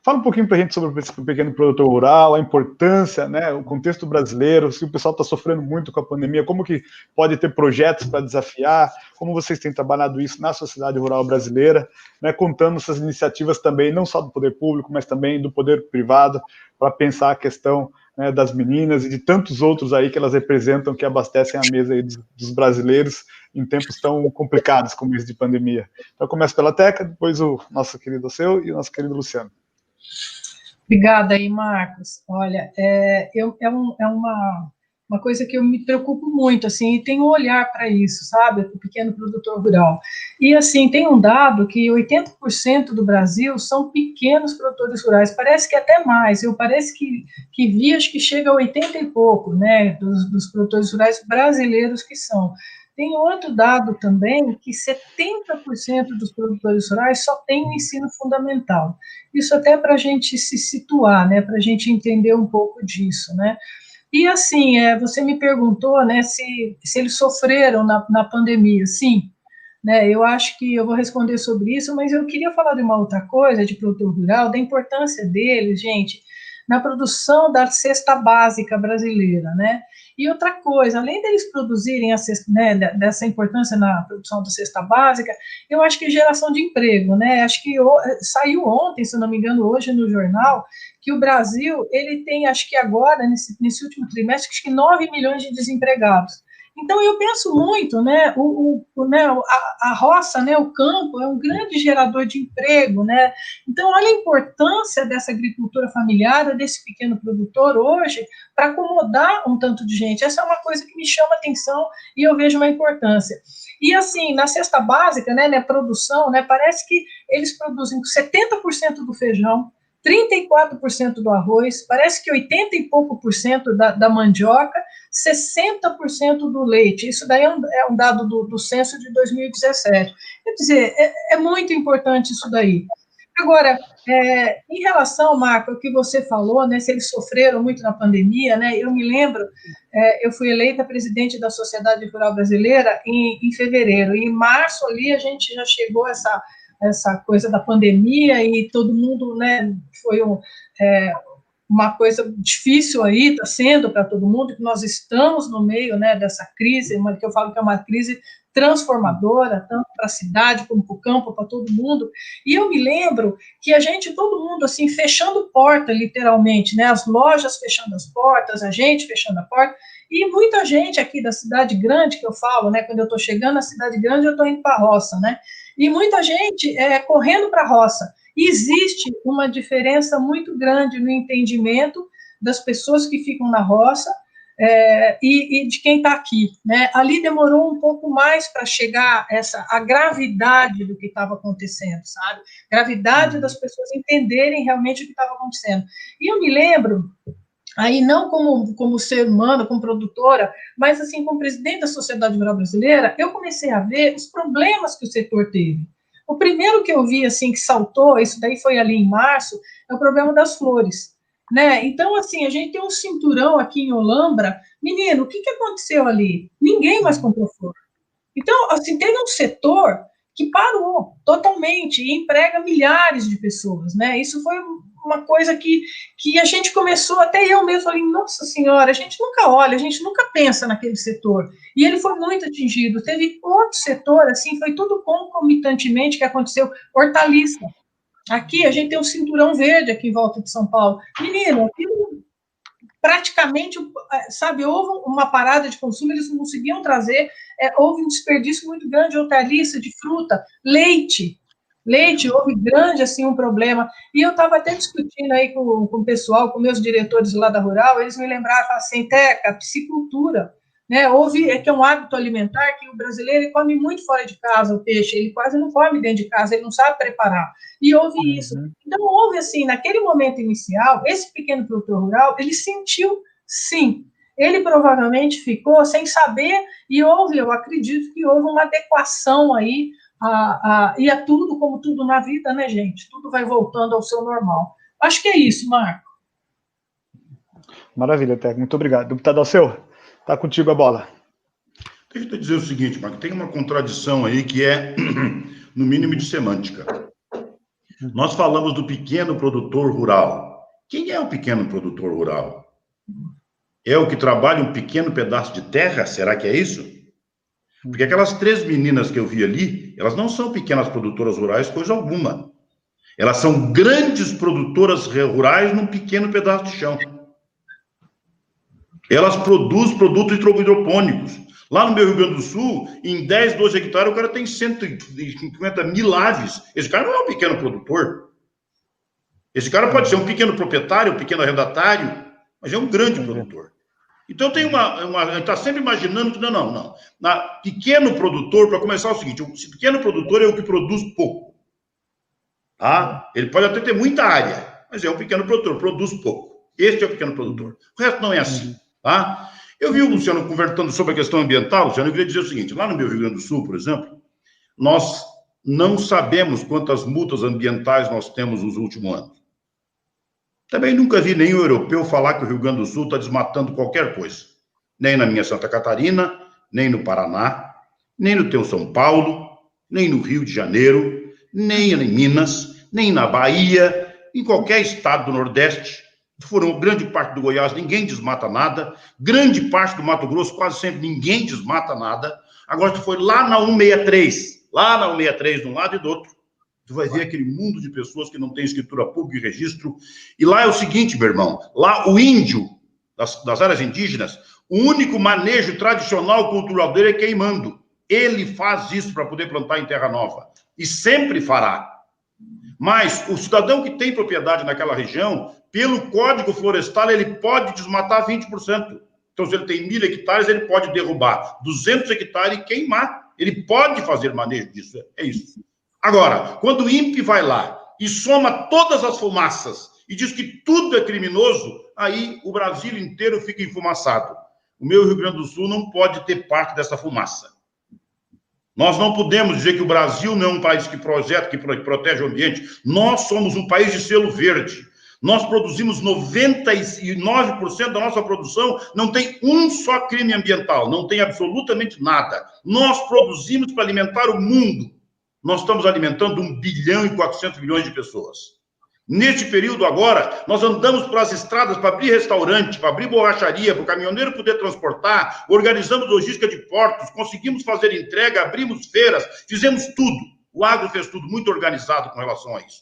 fala um pouquinho para a gente sobre o pequeno produtor rural, a importância, né, o contexto brasileiro, se o pessoal está sofrendo muito com a pandemia, como que pode ter projetos para desafiar, como vocês têm trabalhado isso na sociedade rural brasileira, né, contando essas iniciativas também, não só do poder público, mas também do poder privado, para pensar a questão, né, das meninas e de tantos outros aí que elas representam, que abastecem a mesa aí dos brasileiros em tempos tão complicados como esse de pandemia. Então, começo pela Teca, depois o nosso querido Seu e o nosso querido Luciano. Obrigada aí, Marcos. Olha, uma coisa que eu me preocupo muito, assim, e tenho um olhar para isso, sabe, o pequeno produtor rural. E, assim, tem um dado que 80% do Brasil são pequenos produtores rurais, parece que até mais, parece que vi, acho que chega a 80 e pouco, né, dos produtores rurais brasileiros que são. Tem outro dado também, que 70% dos produtores rurais só tem o ensino fundamental. Isso até para a gente se situar, né, para a gente entender um pouco disso, né. E assim, você me perguntou, né, se eles sofreram na pandemia. Sim, né, eu acho que eu vou responder sobre isso, mas eu queria falar de uma outra coisa, de produtor rural, da importância deles, gente, na produção da cesta básica brasileira, né. E outra coisa, além deles produzirem né, dessa importância na produção da cesta básica, eu acho que geração de emprego, né? Acho que saiu ontem, se não me engano, hoje no jornal, que o Brasil, ele tem, acho que agora, nesse último trimestre, acho que 9 milhões de desempregados. Então, eu penso muito, né, a roça, né, o campo, é um grande gerador de emprego, né, então, olha a importância dessa agricultura familiar, desse pequeno produtor hoje, para acomodar um tanto de gente. Essa é uma coisa que me chama atenção e eu vejo uma importância. E, assim, na cesta básica, né, produção, né, parece que eles produzem 70% do feijão, 34% do arroz, parece que 80 e pouco por cento da mandioca, 60% do leite. Isso daí é um dado do censo de 2017. Quer dizer, é muito importante isso daí. Agora, em relação, Marco, ao que você falou, né, se eles sofreram muito na pandemia, né, eu me lembro, eu fui eleita presidente da Sociedade Rural Brasileira em fevereiro, e em março ali a gente já chegou a essa coisa da pandemia e todo mundo, né, foi uma coisa difícil aí, está sendo para todo mundo, que nós estamos no meio, né, dessa crise, que eu falo que é uma crise transformadora, tanto para a cidade como para o campo, para todo mundo, e eu me lembro que todo mundo, assim, fechando porta, literalmente, né, as lojas fechando as portas, a gente fechando a porta, e muita gente aqui da cidade grande, que eu falo, né, quando eu estou chegando na cidade grande, eu estou indo para a roça, né, e muita gente correndo para a roça. Existe uma diferença muito grande no entendimento das pessoas que ficam na roça e de quem está aqui, né? Ali demorou um pouco mais para chegar a gravidade do que estava acontecendo, sabe? Gravidade das pessoas entenderem realmente o que estava acontecendo. E eu me lembro, aí não como ser humano, como produtora, mas assim, como presidente da Sociedade Rural Brasileira, eu comecei a ver os problemas que o setor teve. O primeiro que eu vi, assim, que saltou, isso daí foi ali em março, é o problema das flores, né? Então, assim, a gente tem um cinturão aqui em Olambra. Menino, o que aconteceu ali? Ninguém mais comprou flor. Então, assim, tem um setor que parou totalmente e emprega milhares de pessoas, né? Isso foi uma coisa que a gente começou, até eu mesmo falei, nossa senhora, a gente nunca olha, a gente nunca pensa naquele setor. E ele foi muito atingido. Teve outro setor, assim, foi tudo concomitantemente que aconteceu. Hortaliça. Aqui, a gente tem um cinturão verde aqui em volta de São Paulo. Menino, aquilo praticamente, sabe, houve uma parada de consumo, eles não conseguiam trazer, houve um desperdício muito grande de hortaliça, de fruta, leite, houve grande, assim, um problema, e eu estava até discutindo aí com o pessoal, com meus diretores lá da Rural, eles me lembraram, assim, Teca, piscicultura, né, que é um hábito alimentar que o brasileiro ele come muito fora de casa o peixe, ele quase não come dentro de casa, ele não sabe preparar, e houve isso. Então, houve, assim, naquele momento inicial, esse pequeno produtor rural, ele sentiu, sim, ele provavelmente ficou sem saber, e eu acredito que houve uma adequação aí, e é tudo, como tudo na vida, né, gente? Tudo vai voltando ao seu normal. Acho que é isso, Marco. Maravilha, Teca, muito obrigado. Deputado Alceu, está contigo a bola. Deixa eu te dizer o seguinte, Marco, tem uma contradição aí que é, no mínimo, de semântica. Nós falamos do pequeno produtor rural. Quem é o pequeno produtor rural? É o que trabalha um pequeno pedaço de terra? Será que é isso? Porque aquelas 3 meninas que eu vi ali, elas não são pequenas produtoras rurais, coisa alguma. Elas são grandes produtoras rurais num pequeno pedaço de chão. Elas produzem produtos hidropônicos. Lá no meu Rio Grande do Sul, em 10, 12 hectares, o cara tem 150 mil aves. Esse cara não é um pequeno produtor. Esse cara pode ser um pequeno proprietário, um pequeno arrendatário, mas é um grande produtor. Então, tem a gente está sempre imaginando que não. Pequeno produtor, para começar, é o seguinte, esse pequeno produtor é o que produz pouco. Tá? Ele pode até ter muita área, mas é um pequeno produtor, produz pouco. Este é o pequeno produtor. O resto não é assim. Tá? Eu vi o Luciano conversando sobre a questão ambiental, Luciano, eu queria dizer o seguinte, lá no meu Rio Grande do Sul, por exemplo, nós não sabemos quantas multas ambientais nós temos nos últimos anos. Também nunca vi nenhum europeu falar que o Rio Grande do Sul está desmatando qualquer coisa. Nem na minha Santa Catarina, nem no Paraná, nem no teu São Paulo, nem no Rio de Janeiro, nem em Minas, nem na Bahia, em qualquer estado do Nordeste. Foram grande parte do Goiás, ninguém desmata nada. Grande parte do Mato Grosso, quase sempre ninguém desmata nada. Agora, tu foi lá na 163, de um lado e do outro. Tu vai ver aquele mundo de pessoas que não tem escritura pública e registro. E lá é o seguinte, meu irmão, lá o índio das áreas indígenas, o único manejo tradicional cultural dele é queimando. Ele faz isso para poder plantar em terra nova. E sempre fará. Mas o cidadão que tem propriedade naquela região, pelo Código Florestal, ele pode desmatar 20%. Então, se ele tem 1.000 hectares, ele pode derrubar 200 hectares e queimar. Ele pode fazer manejo disso. É isso. Agora, quando o INPE vai lá e soma todas as fumaças e diz que tudo é criminoso, aí o Brasil inteiro fica enfumaçado. O meu Rio Grande do Sul não pode ter parte dessa fumaça. Nós não podemos dizer que o Brasil não é um país que protege o ambiente. Nós somos um país de selo verde. Nós produzimos 99% da nossa produção, não tem um só crime ambiental, não tem absolutamente nada. Nós produzimos para alimentar o mundo. Nós estamos alimentando 1,4 bilhão de pessoas. Neste período agora, nós andamos pelas estradas para abrir restaurante, para abrir borracharia, para o caminhoneiro poder transportar, organizamos logística de portos, conseguimos fazer entrega, abrimos feiras, fizemos tudo. O agro fez tudo muito organizado com relação a isso.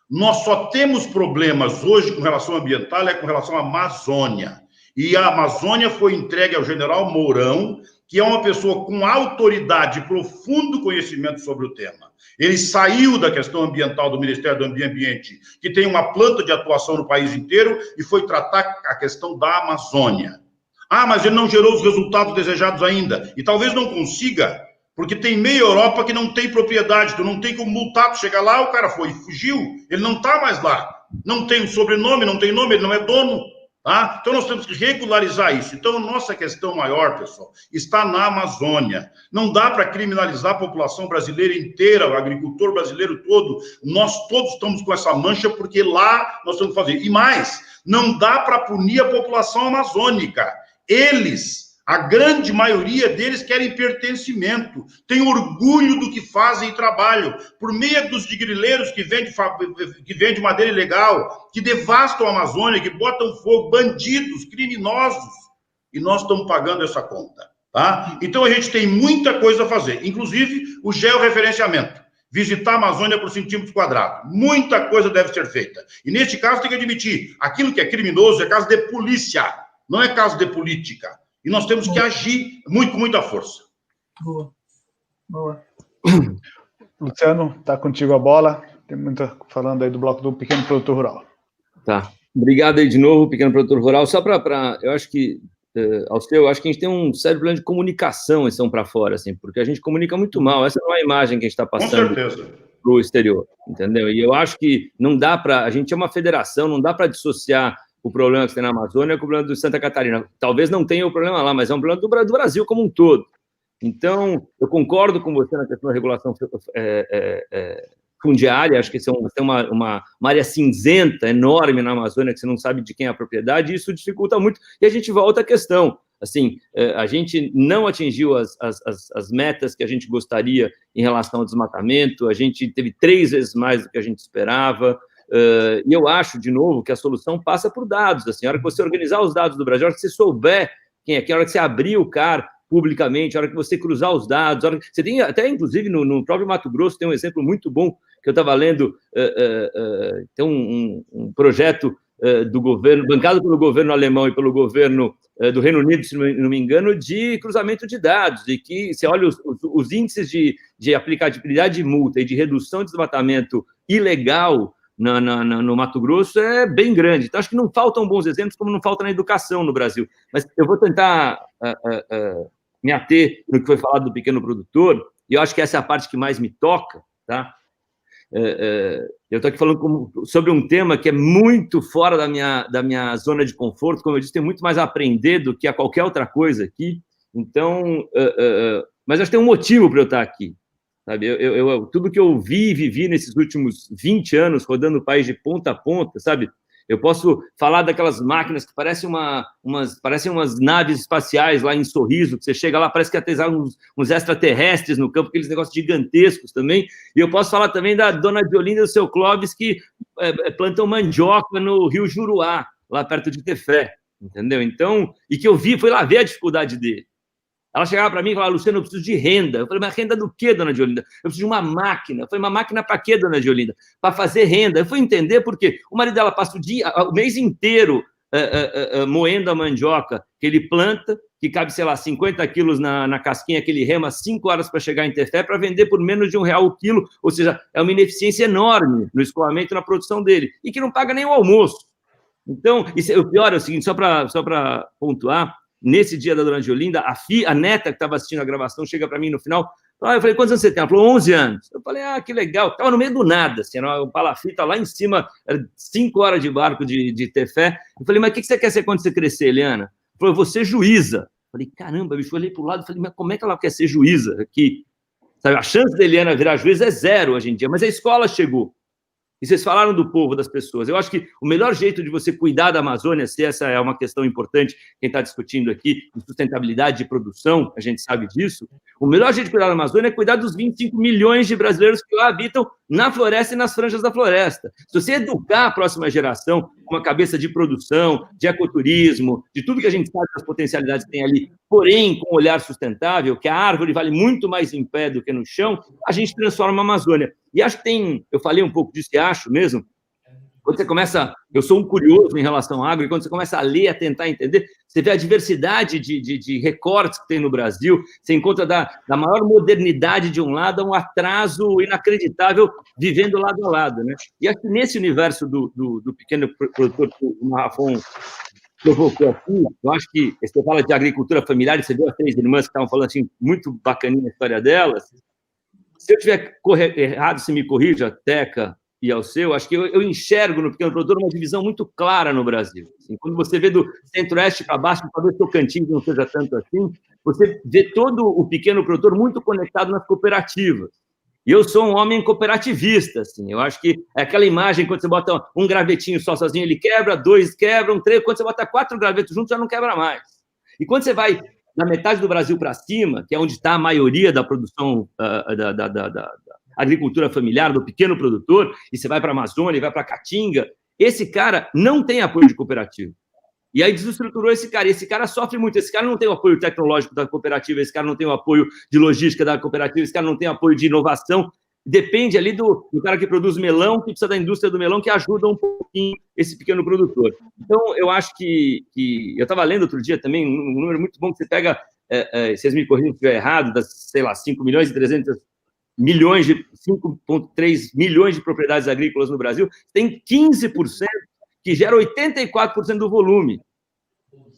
Nós só temos problemas hoje com relação ambiental, com relação à Amazônia. E a Amazônia foi entregue ao general Mourão, que é uma pessoa com autoridade e profundo conhecimento sobre o tema. Ele saiu da questão ambiental do Ministério do Meio Ambiente, que tem uma planta de atuação no país inteiro, e foi tratar a questão da Amazônia. Ah, mas ele não gerou os resultados desejados ainda. E talvez não consiga, porque tem meia Europa que não tem propriedade, tu não tem como multar, tu chega lá, o cara foi e fugiu, ele não está mais lá. Não tem um sobrenome, não tem nome, ele não é dono. Tá? Então, nós temos que regularizar isso. Então, nossa questão maior, pessoal, está na Amazônia. Não dá para criminalizar a população brasileira inteira, o agricultor brasileiro todo. Nós todos estamos com essa mancha, porque lá nós temos que fazer. E mais, não dá para punir a população amazônica. Eles, a grande maioria deles, querem pertencimento, têm orgulho do que fazem e trabalham, por meio dos grileiros que vendem madeira ilegal, que devastam a Amazônia, que botam fogo, bandidos, criminosos, e nós estamos pagando essa conta, tá? Então, a gente tem muita coisa a fazer, inclusive o georreferenciamento, visitar a Amazônia por centímetros quadrados, muita coisa deve ser feita, e neste caso tem que admitir, aquilo que é criminoso é caso de polícia, não é caso de política. E nós temos que agir com muita força. Boa. Boa. Luciano, está contigo a bola. Tem muita falando aí do bloco do pequeno produtor rural. Tá. Obrigado aí de novo, pequeno produtor rural. Só para eu acho que, Alceu, eu acho que a gente tem um sério problema de comunicação em São para fora, assim, porque a gente comunica muito mal. Essa não é a imagem que a gente está passando para o exterior, entendeu? E eu acho que não dá para... A gente é uma federação, não dá para dissociar o problema que tem na Amazônia é o problema de Santa Catarina. Talvez não tenha o problema lá, mas é um problema do Brasil como um todo. Então, eu concordo com você na questão da regulação fundiária, acho que tem uma área cinzenta enorme na Amazônia, que você não sabe de quem é a propriedade, e isso dificulta muito. E a gente volta à questão, assim, a gente não atingiu as metas que a gente gostaria em relação ao desmatamento, a gente teve 3 vezes mais do que a gente esperava, e eu acho, de novo, que a solução passa por dados. Assim, a hora que você organizar os dados do Brasil, a hora que você souber quem é, a hora que você abrir o CAR publicamente, a hora que você cruzar os dados, a hora que... Você tem até, inclusive, no próprio Mato Grosso, tem um exemplo muito bom que eu estava lendo, tem um projeto do governo, bancado pelo governo alemão e pelo governo do Reino Unido, se não me engano, de cruzamento de dados, e que você olha os índices de aplicabilidade de multa e de redução de desmatamento ilegal no Mato Grosso é bem grande. Então, acho que não faltam bons exemplos, como não falta na educação no Brasil. Mas eu vou tentar me ater no que foi falado do pequeno produtor, e eu acho que essa é a parte que mais me toca, tá? Eu estou aqui falando sobre um tema que é muito fora da minha zona de conforto, como eu disse, tem muito mais a aprender do que a qualquer outra coisa aqui, então, mas acho que tem um motivo para eu estar aqui. Sabe, tudo que eu vi e vivi nesses últimos 20 anos, rodando o país de ponta a ponta, sabe? Eu posso falar daquelas máquinas que parecem umas naves espaciais lá em Sorriso, que você chega lá, parece que aterrissaram uns extraterrestres no campo, aqueles negócios gigantescos também. E eu posso falar também da dona Diolinda e do seu Clóvis, que plantam mandioca no Rio Juruá, lá perto de Tefé, entendeu? Então, e que eu fui lá ver a dificuldade dele. Ela chegava para mim e falava, Luciano, eu preciso de renda. Eu falei, mas renda do quê, dona Diolinda? Eu preciso de uma máquina. Eu falei, uma máquina para quê, dona Diolinda? Para fazer renda. Eu fui entender por quê. O marido dela passa o mês inteiro moendo a mandioca que ele planta, que cabe, sei lá, 50 quilos na casquinha, que ele rema 5 horas para chegar em Tefé, para vender por menos de R$1 o quilo. Ou seja, é uma ineficiência enorme no escoamento e na produção dele. E que não paga nem o almoço. Então, o pior é o seguinte, só para pontuar, nesse dia da dona Diolinda, a neta que estava assistindo a gravação chega para mim no final, eu falei, quantos anos você tem? Ela falou, 11 anos. Eu falei, que legal. Estava no meio do nada, assim, era uma palafita lá em cima, 5 horas de barco de Tefé. Eu falei, mas o que você quer ser quando você crescer, Eliana? Ela falou, eu vou ser juíza. Eu falei, caramba, bicho, eu olhei para o lado e falei, mas como é que ela quer ser juíza aqui? Sabe, a chance da Eliana virar juíza é 0 hoje em dia, mas a escola chegou. E vocês falaram do povo, das pessoas. Eu acho que o melhor jeito de você cuidar da Amazônia, se essa é uma questão importante, quem está discutindo aqui, de sustentabilidade de produção, a gente sabe disso, o melhor jeito de cuidar da Amazônia é cuidar dos 25 milhões de brasileiros que lá habitam na floresta e nas franjas da floresta. Se você educar a próxima geração com uma cabeça de produção, de ecoturismo, de tudo que a gente sabe das potencialidades que tem ali, porém com um olhar sustentável, que a árvore vale muito mais em pé do que no chão, a gente transforma a Amazônia. E acho que eu falei um pouco disso e acho mesmo, Quando você começa... Eu sou um curioso em relação ao agro, e quando você começa a ler, a tentar entender, você vê a diversidade de recortes que tem no Brasil, você encontra da maior modernidade de um lado a um atraso inacreditável vivendo lado a lado, né? E acho que nesse universo do pequeno produtor que o Marrafon provocou aqui, eu acho que, você fala de agricultura familiar, e você viu as 3 irmãs que estavam falando assim, muito bacaninha a história delas. Se eu tiver errado, se me corrija, Teca e Alceu, acho que eu enxergo no pequeno produtor uma divisão muito clara no Brasil. Assim, quando você vê do centro-oeste para baixo, talvez Tocantins não seja tanto assim, você vê todo o pequeno produtor muito conectado nas cooperativas. E eu sou um homem cooperativista, assim. Eu acho que é aquela imagem, quando você bota um gravetinho só sozinho, ele quebra, 2 quebram, 3, quando você bota 4 gravetos juntos, já não quebra mais. E quando você vai na metade do Brasil para cima, que é onde está a maioria da produção da agricultura familiar, do pequeno produtor, e você vai para a Amazônia, vai para a Caatinga, esse cara não tem apoio de cooperativa. E aí desestruturou esse cara. E esse cara sofre muito. Esse cara não tem o apoio tecnológico da cooperativa, esse cara não tem o apoio de logística da cooperativa, esse cara não tem apoio de inovação. Depende ali do cara que produz melão, que precisa da indústria do melão, que ajuda um pouquinho esse pequeno produtor. Então, eu acho que eu estava lendo outro dia também, um número muito bom, que você pega, vocês me corrigem se estiver errado, das, sei lá, 5.300.000.000 5,3 milhões de propriedades agrícolas no Brasil, tem 15% que gera 84% do volume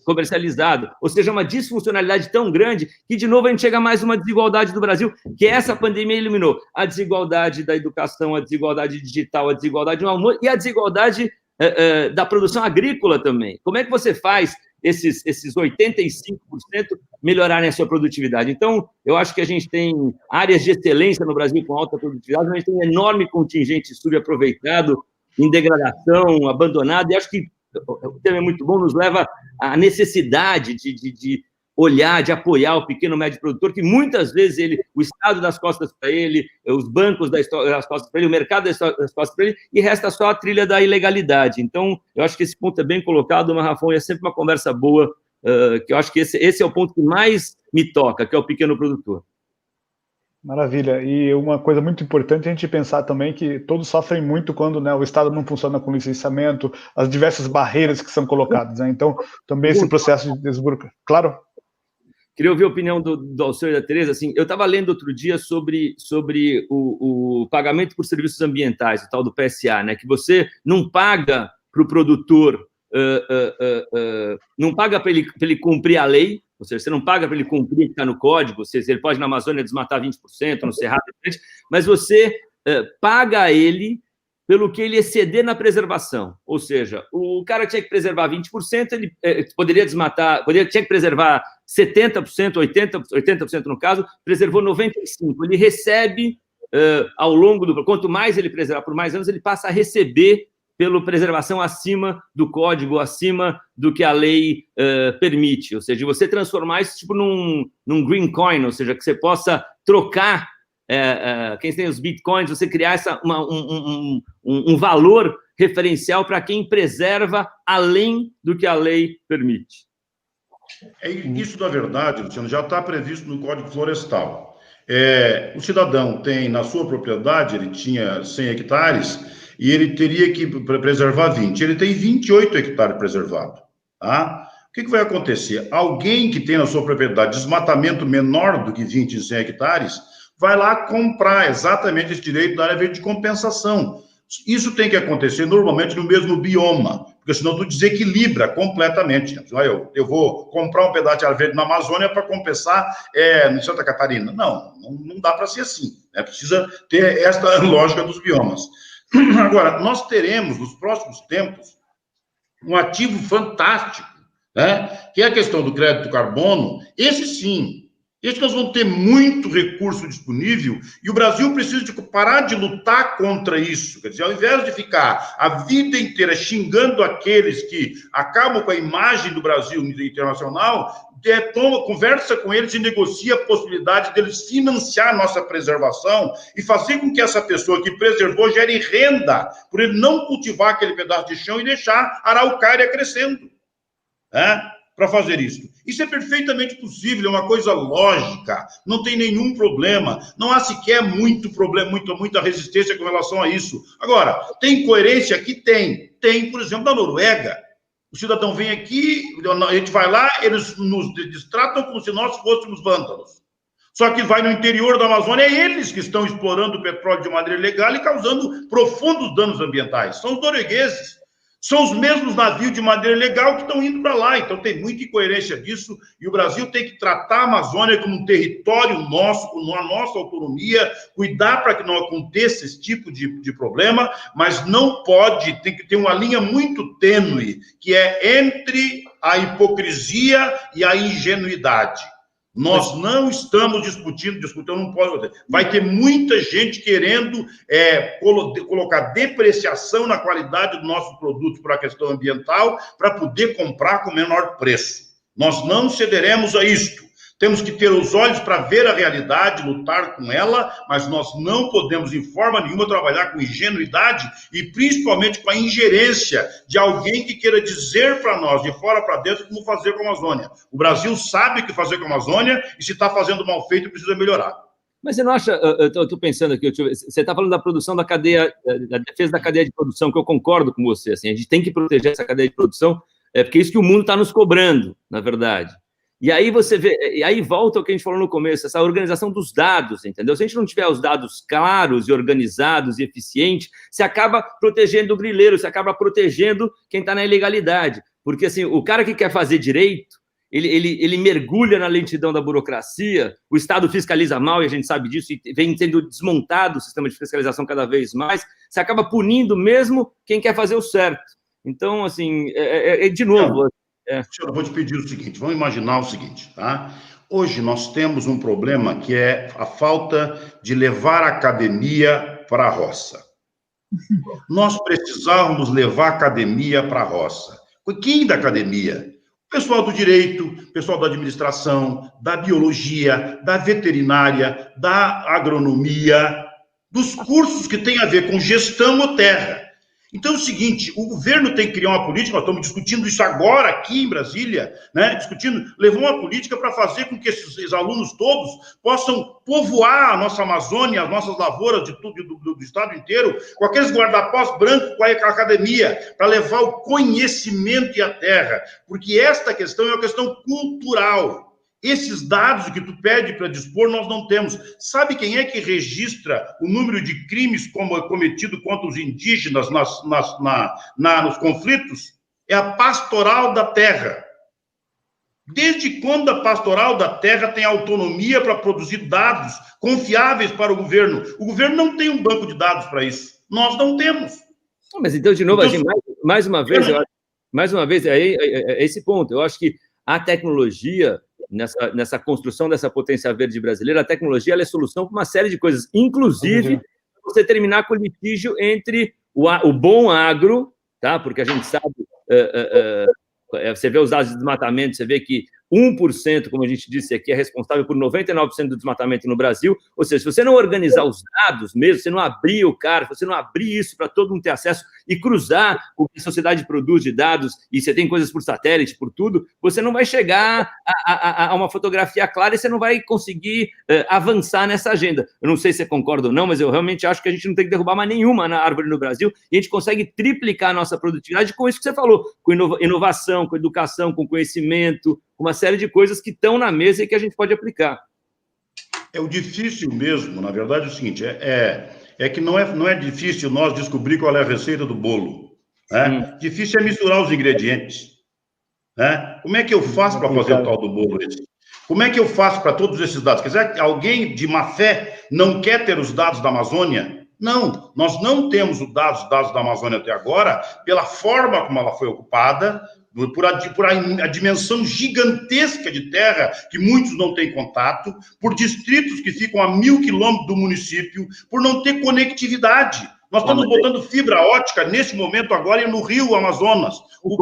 comercializado, ou seja, uma disfuncionalidade tão grande que, de novo, a gente chega a mais uma desigualdade do Brasil, que essa pandemia eliminou. A desigualdade da educação, a desigualdade digital, a desigualdade do amor e a desigualdade da produção agrícola também. Como é que você faz esses 85% melhorarem a sua produtividade? Então, eu acho que a gente tem áreas de excelência no Brasil com alta produtividade, mas a gente tem um enorme contingente subaproveitado, em degradação, abandonado, e acho que o tema é muito bom, nos leva à necessidade de olhar, de apoiar o pequeno e médio produtor, que muitas vezes o Estado dá as costas para ele, os bancos dão as costas para ele, o mercado dá as costas para ele, e resta só a trilha da ilegalidade. Então, eu acho que esse ponto é bem colocado, Marrafon, e é sempre uma conversa boa, que eu acho que esse é o ponto que mais me toca, que é o pequeno produtor. Maravilha. E uma coisa muito importante é a gente pensar também que todos sofrem muito quando, né, o Estado não funciona com licenciamento, as diversas barreiras que são colocadas, né? Então, também esse processo de desburocratização. Claro? Queria ouvir a opinião do Alceu e da Tereza. Assim, eu estava lendo outro dia sobre o pagamento por serviços ambientais, o tal do PSA, né? Que você não paga para o produtor, não paga para ele cumprir a lei, ou seja, você não paga para ele cumprir o que está no código, ou seja, ele pode na Amazônia desmatar 20%, no Cerrado, mas você paga a ele pelo que ele exceder na preservação. Ou seja, o cara tinha que preservar 20%, ele poderia desmatar, tinha que preservar 70%, 80% no caso, preservou 95%. Ele recebe, ao longo do... Quanto mais ele preservar por mais anos, ele passa a receber pela preservação acima do código, acima do que a lei permite. Ou seja, você transformar isso tipo num green coin, ou seja, que você possa trocar, quem tem os bitcoins, você criar um valor referencial para quem preserva além do que a lei permite. Isso, na verdade, Luciano, já está previsto no Código Florestal. O cidadão tem, na sua propriedade, ele tinha 100 hectares, e ele teria que preservar 20. Ele tem 28 hectares preservados. Tá? O que vai acontecer? Alguém que tem na sua propriedade desmatamento menor do que 20 e 100 hectares, vai lá comprar exatamente esse direito da área verde de compensação. Isso tem que acontecer normalmente no mesmo bioma, porque senão tu desequilibra completamente. Eu vou comprar um pedaço de área verde na Amazônia para compensar em Santa Catarina. Não dá para ser assim. Precisa ter esta lógica dos biomas. Agora, nós teremos, nos próximos tempos, um ativo fantástico, né? Que é a questão do crédito carbono. Esse sim, nós vamos ter muito recurso disponível e o Brasil precisa parar de lutar contra isso. Quer dizer, ao invés de ficar a vida inteira xingando aqueles que acabam com a imagem do Brasil internacional, conversa com eles e negocia a possibilidade deles financiar a nossa preservação e fazer com que essa pessoa que preservou gere renda, por ele não cultivar aquele pedaço de chão e deixar a araucária crescendo. para fazer isso. Isso é perfeitamente possível, é uma coisa lógica, não tem nenhum problema, não há sequer muito problema, muita resistência com relação a isso. Agora, tem coerência aqui? Tem, por exemplo, na Noruega. O cidadão vem aqui, a gente vai lá, eles nos tratam como se nós fôssemos vândalos. Só que vai no interior da Amazônia, é eles que estão explorando o petróleo de maneira ilegal e causando profundos danos ambientais. São os noruegueses. São os mesmos navios de maneira ilegal que estão indo para lá. Então, tem muita incoerência disso. E o Brasil tem que tratar a Amazônia como um território nosso, com a nossa autonomia, cuidar para que não aconteça esse tipo de problema, mas não pode, tem que ter uma linha muito tênue, que é entre a hipocrisia e a ingenuidade. Nós não estamos discutindo, não posso. Vai ter muita gente querendo colocar depreciação na qualidade do nosso produto por a questão ambiental, para poder comprar com menor preço. Nós não cederemos a isto. Temos que ter os olhos para ver a realidade, lutar com ela, mas nós não podemos, em forma nenhuma, trabalhar com ingenuidade e principalmente com a ingerência de alguém que queira dizer para nós, de fora para dentro, como fazer com a Amazônia. O Brasil sabe o que fazer com a Amazônia e, se está fazendo mal feito, precisa melhorar. Mas você não acha, eu estou pensando aqui, você está falando da produção da cadeia, da defesa da cadeia de produção, que eu concordo com você, assim, a gente tem que proteger essa cadeia de produção, porque é isso que o mundo está nos cobrando, na verdade. E aí você vê, e aí volta o que a gente falou no começo, essa organização dos dados, entendeu? Se a gente não tiver os dados claros e organizados e eficientes, você acaba protegendo o grileiro, você acaba protegendo quem está na ilegalidade. Porque, assim, o cara que quer fazer direito, ele mergulha na lentidão da burocracia, o Estado fiscaliza mal, e a gente sabe disso, e vem sendo desmontado o sistema de fiscalização cada vez mais, você acaba punindo mesmo quem quer fazer o certo. Então, assim, de novo... Eu vou te pedir o seguinte, vamos imaginar o seguinte, tá? Hoje nós temos um problema que é a falta de levar a academia para a roça. Nós precisávamos levar a academia para a roça. Quem da academia? O pessoal do direito, o pessoal da administração, da biologia, da veterinária, da agronomia, dos cursos que têm a ver com gestão ou terra. Então é o seguinte, o governo tem que criar uma política, nós estamos discutindo isso agora aqui em Brasília, né? Levou uma política para fazer com que esses alunos todos possam povoar a nossa Amazônia, as nossas lavouras do estado inteiro, com aqueles guarda-pós brancos com a academia, para levar o conhecimento e a terra, porque esta questão é uma questão cultural. Esses dados que tu pede para dispor, nós não temos. Sabe quem é que registra o número de crimes cometidos contra os indígenas nos conflitos? É a Pastoral da Terra. Desde quando a Pastoral da Terra tem autonomia para produzir dados confiáveis para o governo? O governo não tem um banco de dados para isso. Nós não temos. Mas então, de novo, assim, mais uma vez, é esse ponto. Eu acho que a tecnologia... Nessa construção dessa potência verde brasileira, a tecnologia ela é solução para uma série de coisas, inclusive você terminar com o litígio entre o bom agro, tá? Porque a gente sabe, você vê os dados de desmatamento, você vê que 1%, como a gente disse aqui, é responsável por 99% do desmatamento no Brasil. Ou seja, se você não organizar os dados mesmo, se você não abrir o cara, se você não abrir isso para todo mundo ter acesso e cruzar o que a sociedade produz de dados, e você tem coisas por satélite, por tudo, você não vai chegar a uma fotografia clara e você não vai conseguir avançar nessa agenda. Eu não sei se você concorda ou não, mas eu realmente acho que a gente não tem que derrubar mais nenhuma na árvore no Brasil, e a gente consegue triplicar a nossa produtividade com isso que você falou, com inovação, com educação, com conhecimento, uma série de coisas que estão na mesa e que a gente pode aplicar. É o difícil mesmo, na verdade, é o seguinte, que não é difícil nós descobrir qual é a receita do bolo. Né? Difícil é misturar os ingredientes. Né? Como é que eu faço para fazer o tal do bolo esse? Como é que eu faço para todos esses dados? Quer dizer, alguém de má fé não quer ter os dados da Amazônia? Não, nós não temos os dados da Amazônia até agora, pela forma como ela foi ocupada, por a dimensão gigantesca de terra, que muitos não têm contato, por distritos que ficam a 1.000 quilômetros do município, por não ter conectividade. Nós estamos botando fibra ótica, nesse momento agora, no Rio Amazonas. O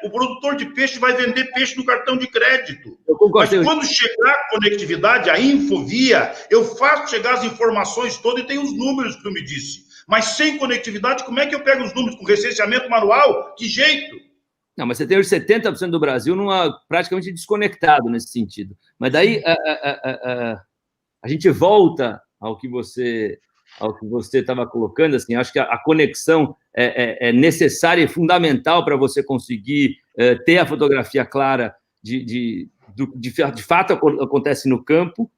produtor de peixe vai vender peixe no cartão de crédito. Mas quando chegar a conectividade, a Infovia, eu faço chegar as informações todas e tem os números que tu me disse. Mas sem conectividade, como é que eu pego os números com recenseamento manual? Que jeito? Não, mas você tem hoje 70% do Brasil praticamente desconectado nesse sentido. Mas daí a gente volta ao que você estava colocando, assim, acho que a conexão é necessária e fundamental para você conseguir ter a fotografia clara de fato acontece no campo,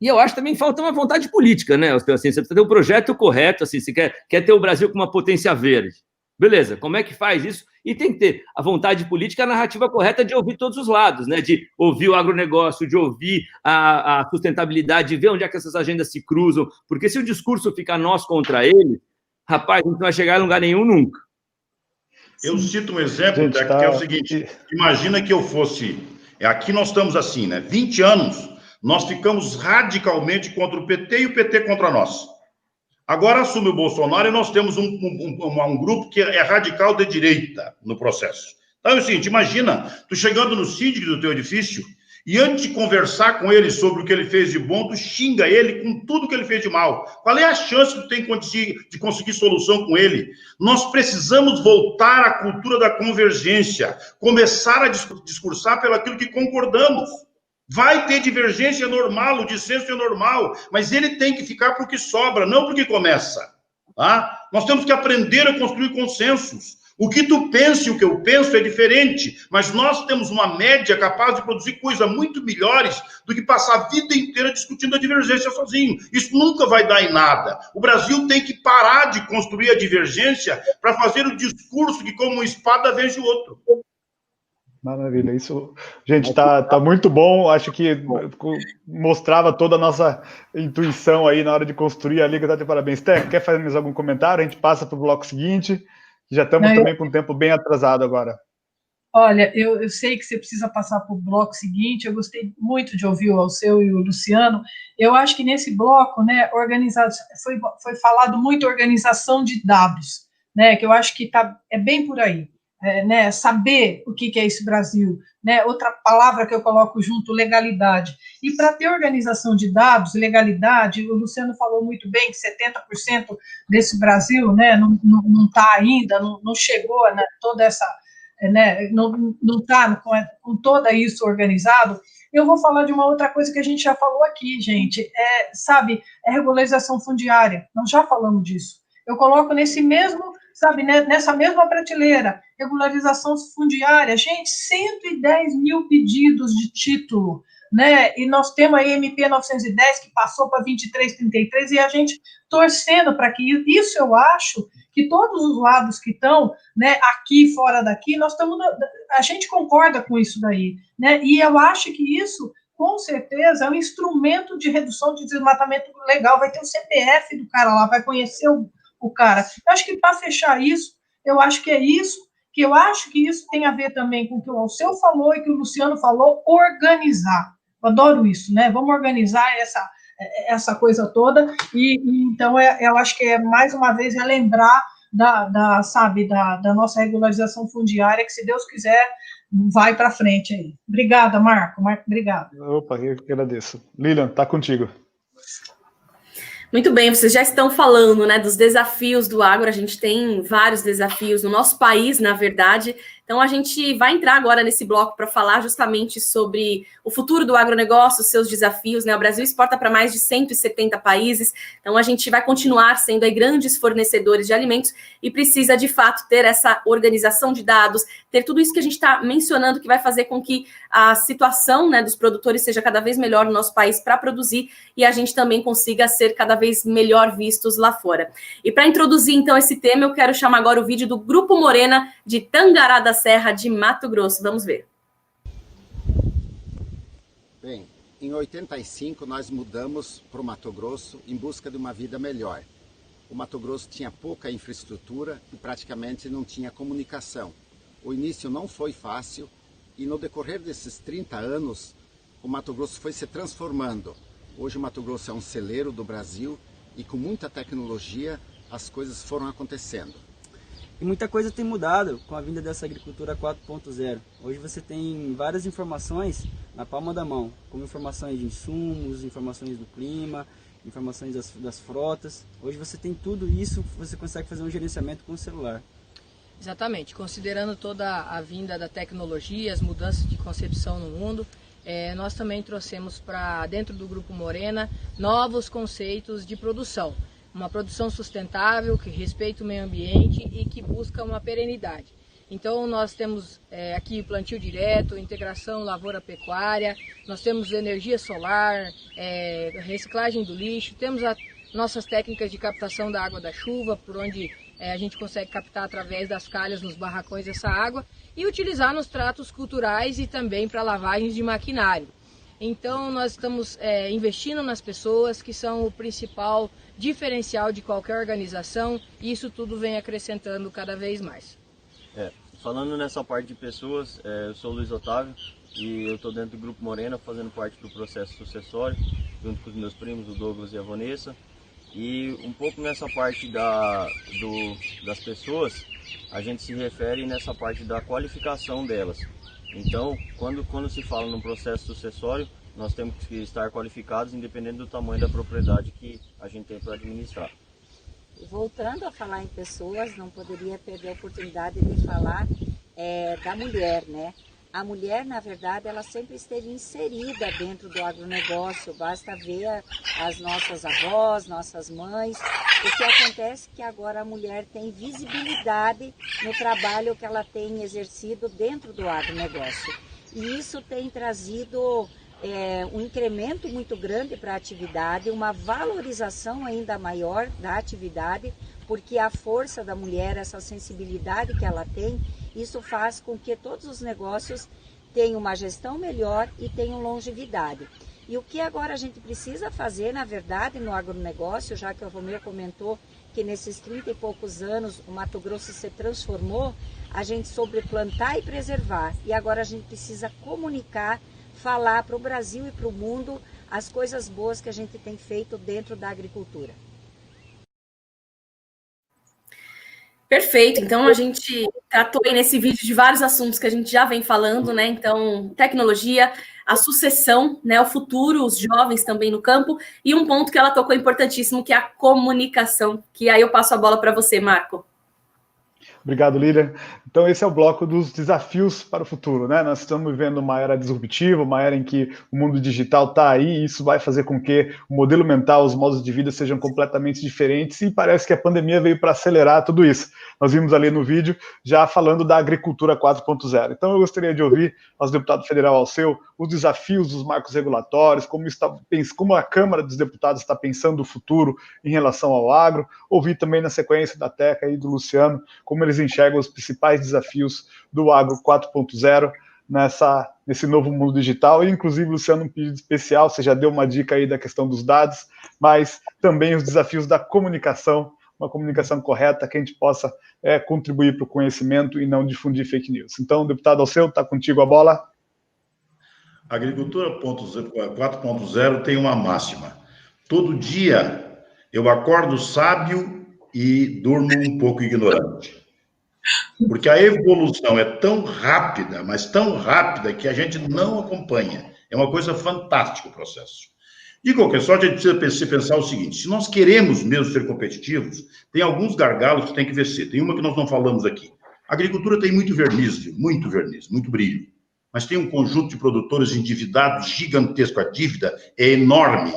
e eu acho que também falta uma vontade política, né? Assim, você precisa ter um projeto correto, assim, você quer ter o Brasil com uma potência verde. Beleza, como é que faz isso? E tem que ter a vontade política, a narrativa correta de ouvir todos os lados, né? De ouvir o agronegócio, de ouvir a sustentabilidade, de ver onde é que essas agendas se cruzam, porque se o discurso fica nós contra ele, rapaz, a gente não vai chegar a lugar nenhum nunca. Eu cito um exemplo, que é o seguinte, imagina que eu fosse... Aqui nós estamos assim, né? 20 anos, nós ficamos radicalmente contra o PT e o PT contra nós. Agora assume o Bolsonaro e nós temos um grupo que é radical de direita no processo. Então é o seguinte, imagina, tu chegando no síndico do teu edifício e antes de conversar com ele sobre o que ele fez de bom, tu xinga ele com tudo que ele fez de mal. Qual é a chance que tu tem de conseguir solução com ele? Nós precisamos voltar à cultura da convergência, começar a discursar pelo aquilo que concordamos. Vai ter divergência, é normal, o dissenso é normal, mas ele tem que ficar porque sobra, não porque começa. Tá? Nós temos que aprender a construir consensos. O que tu pensa e o que eu penso é diferente, mas nós temos uma média capaz de produzir coisas muito melhores do que passar a vida inteira discutindo a divergência sozinho. Isso nunca vai dar em nada. O Brasil tem que parar de construir a divergência para fazer o discurso que, como uma espada, vence o outro. Maravilha, isso, gente, tá muito bom, acho que mostrava toda a nossa intuição aí na hora de construir a Liga, tá de parabéns. Té, quer fazer mais algum comentário? A gente passa para o bloco seguinte, já estamos também com o tempo bem atrasado agora. Olha, eu sei que você precisa passar para o bloco seguinte, eu gostei muito de ouvir o Alceu e o Luciano, eu acho que nesse bloco, né, foi falado muito organização de dados, né, que eu acho que é bem por aí. Né, saber o que é esse Brasil, né, outra palavra que eu coloco junto, legalidade. E para ter organização de dados, legalidade, o Luciano falou muito bem que 70% desse Brasil, né, não está ainda, não chegou, né, toda essa, né, não está com toda isso organizado. Eu vou falar de uma outra coisa que a gente já falou aqui, gente, sabe, regularização fundiária, nós já falamos disso. Eu coloco nesse mesmo, sabe, né, nessa mesma prateleira, regularização fundiária, gente, 110 mil pedidos de título, né, e nós temos a MP 910 que passou para 2333 e a gente torcendo para que isso, eu acho que todos os lados que estão, né, aqui e fora daqui, a gente concorda com isso daí, né, e eu acho que isso, com certeza, é um instrumento de redução de desmatamento legal, vai ter o CPF do cara lá, vai conhecer o cara. Eu acho que para fechar isso, eu acho que é isso, que eu acho que isso tem a ver também com o que o Alceu falou e que o Luciano falou, organizar. Eu adoro isso, né? Vamos organizar essa coisa toda, e então eu acho que mais uma vez lembrar da nossa regularização fundiária, que se Deus quiser, vai para frente aí. Obrigada, Marco. Marco, obrigado. Opa, eu que agradeço. Lilian, tá contigo. Muito bem, vocês já estão falando, né, dos desafios do agro, a gente tem vários desafios no nosso país, na verdade, então a gente vai entrar agora nesse bloco para falar justamente sobre o futuro do agronegócio, seus desafios, né, o Brasil exporta para mais de 170 países, então a gente vai continuar sendo aí grandes fornecedores de alimentos e precisa, de fato, ter essa organização de dados, ter tudo isso que a gente está mencionando, que vai fazer com que a situação, né, dos produtores seja cada vez melhor no nosso país para produzir e a gente também consiga ser cada vez melhor vistos lá fora. E para introduzir, então, esse tema, eu quero chamar agora o vídeo do Grupo Morena de Tangará da Serra, de Mato Grosso. Vamos ver. Bem, em 85 nós mudamos para o Mato Grosso em busca de uma vida melhor. O Mato Grosso tinha pouca infraestrutura e praticamente não tinha comunicação. O início não foi fácil e no decorrer desses 30 anos o Mato Grosso foi se transformando. Hoje o Mato Grosso é um celeiro do Brasil e com muita tecnologia as coisas foram acontecendo. E muita coisa tem mudado com a vinda dessa agricultura 4.0. Hoje você tem várias informações na palma da mão, como informações de insumos, informações do clima, informações das frotas. Hoje você tem tudo isso, você consegue fazer um gerenciamento com o celular. Exatamente, considerando toda a vinda da tecnologia, as mudanças de concepção no mundo, nós também trouxemos para dentro do Grupo Morena novos conceitos de produção. Uma produção sustentável, que respeita o meio ambiente e que busca uma perenidade. Então nós temos aqui plantio direto, integração lavoura-pecuária, nós temos energia solar, reciclagem do lixo, temos nossas técnicas de captação da água da chuva, por onde a gente consegue captar através das calhas nos barracões essa água e utilizar nos tratos culturais e também para lavagens de maquinário. Então nós estamos investindo nas pessoas, que são o principal diferencial de qualquer organização, e isso tudo vem acrescentando cada vez mais. Falando nessa parte de pessoas, eu sou o Luiz Otávio e eu estou dentro do Grupo Morena, fazendo parte do processo sucessório, junto com os meus primos, o Douglas e a Vanessa. E um pouco nessa parte das pessoas, a gente se refere nessa parte da qualificação delas. Então, quando se fala num processo sucessório, nós temos que estar qualificados independente do tamanho da propriedade que a gente tem para administrar. Voltando a falar em pessoas, não poderia perder a oportunidade de falar da mulher, né? A mulher, na verdade, ela sempre esteve inserida dentro do agronegócio, basta ver as nossas avós, nossas mães. O que acontece é que agora a mulher tem visibilidade no trabalho que ela tem exercido dentro do agronegócio. E isso tem trazido um incremento muito grande para a atividade, uma valorização ainda maior da atividade, porque a força da mulher, essa sensibilidade que ela tem, isso faz com que todos os negócios tenham uma gestão melhor e tenham longevidade. E o que agora a gente precisa fazer, na verdade, no agronegócio, já que o Romeu comentou que nesses 30 e poucos anos o Mato Grosso se transformou, a gente soube plantar e preservar. E agora a gente precisa comunicar, falar para o Brasil e para o mundo as coisas boas que a gente tem feito dentro da agricultura. Perfeito, então a gente tratou aí nesse vídeo de vários assuntos que a gente já vem falando, né? Então, tecnologia, a sucessão, né? O futuro, os jovens também no campo, e um ponto que ela tocou importantíssimo, que é a comunicação, que aí eu passo a bola para você, Marco. Obrigado, Lília. Então, esse é o bloco dos desafios para o futuro, né? Nós estamos vivendo uma era disruptiva, uma era em que o mundo digital está aí, e isso vai fazer com que o modelo mental, os modos de vida sejam completamente diferentes, e parece que a pandemia veio para acelerar tudo isso. Nós vimos ali no vídeo, já falando da agricultura 4.0. Então, eu gostaria de ouvir, nosso deputado federal Alceu, os desafios dos marcos regulatórios, como a Câmara dos Deputados está pensando o futuro em relação ao agro, ouvir também na sequência da Teca e do Luciano, como eles enxergam os principais desafios do agro 4.0 nesse novo mundo digital. E, inclusive, Luciano, um pedido especial, você já deu uma dica aí da questão dos dados, mas também os desafios da comunicação, uma comunicação correta, que a gente possa contribuir para o conhecimento e não difundir fake news. Então, deputado Alceu, está contigo a bola. A agricultura 4.0 tem uma máxima. Todo dia eu acordo sábio e durmo um pouco ignorante. Porque a evolução é tão rápida, mas tão rápida, que a gente não acompanha. É uma coisa fantástica o processo. De qualquer sorte, a gente precisa pensar o seguinte: se nós queremos mesmo ser competitivos, tem alguns gargalos que tem que vencer. Tem uma que nós não falamos aqui. A agricultura tem muito verniz, muito brilho. Mas tem um conjunto de produtores endividados gigantesco. A dívida é enorme.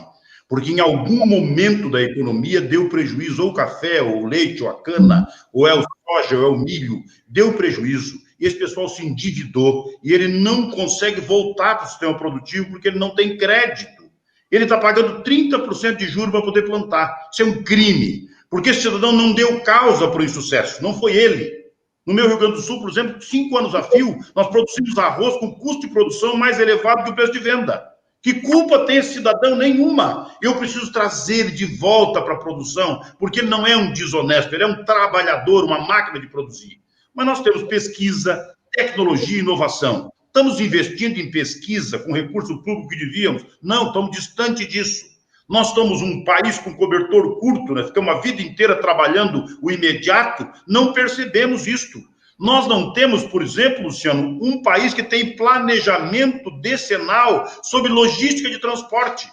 Porque em algum momento da economia deu prejuízo, ou o café, ou o leite, ou a cana, ou é o soja, ou é o milho, deu prejuízo. E esse pessoal se endividou, e ele não consegue voltar para o sistema produtivo porque ele não tem crédito. Ele está pagando 30% de juros para poder plantar. Isso é um crime, porque esse cidadão não deu causa para o insucesso, não foi ele. No meu Rio Grande do Sul, por exemplo, 5 anos a fio, nós produzimos arroz com custo de produção mais elevado que o preço de venda. Que culpa tem esse cidadão? Nenhuma. Eu preciso trazer ele de volta para a produção, porque ele não é um desonesto, ele é um trabalhador, uma máquina de produzir. Mas nós temos pesquisa, tecnologia e inovação. Estamos investindo em pesquisa com recurso público que devíamos? Não, estamos distante disso. Nós somos um país com cobertor curto, né? Ficamos a vida inteira trabalhando o imediato, não percebemos isto. Nós não temos, por exemplo, Luciano, um país que tem planejamento decenal sobre logística de transporte.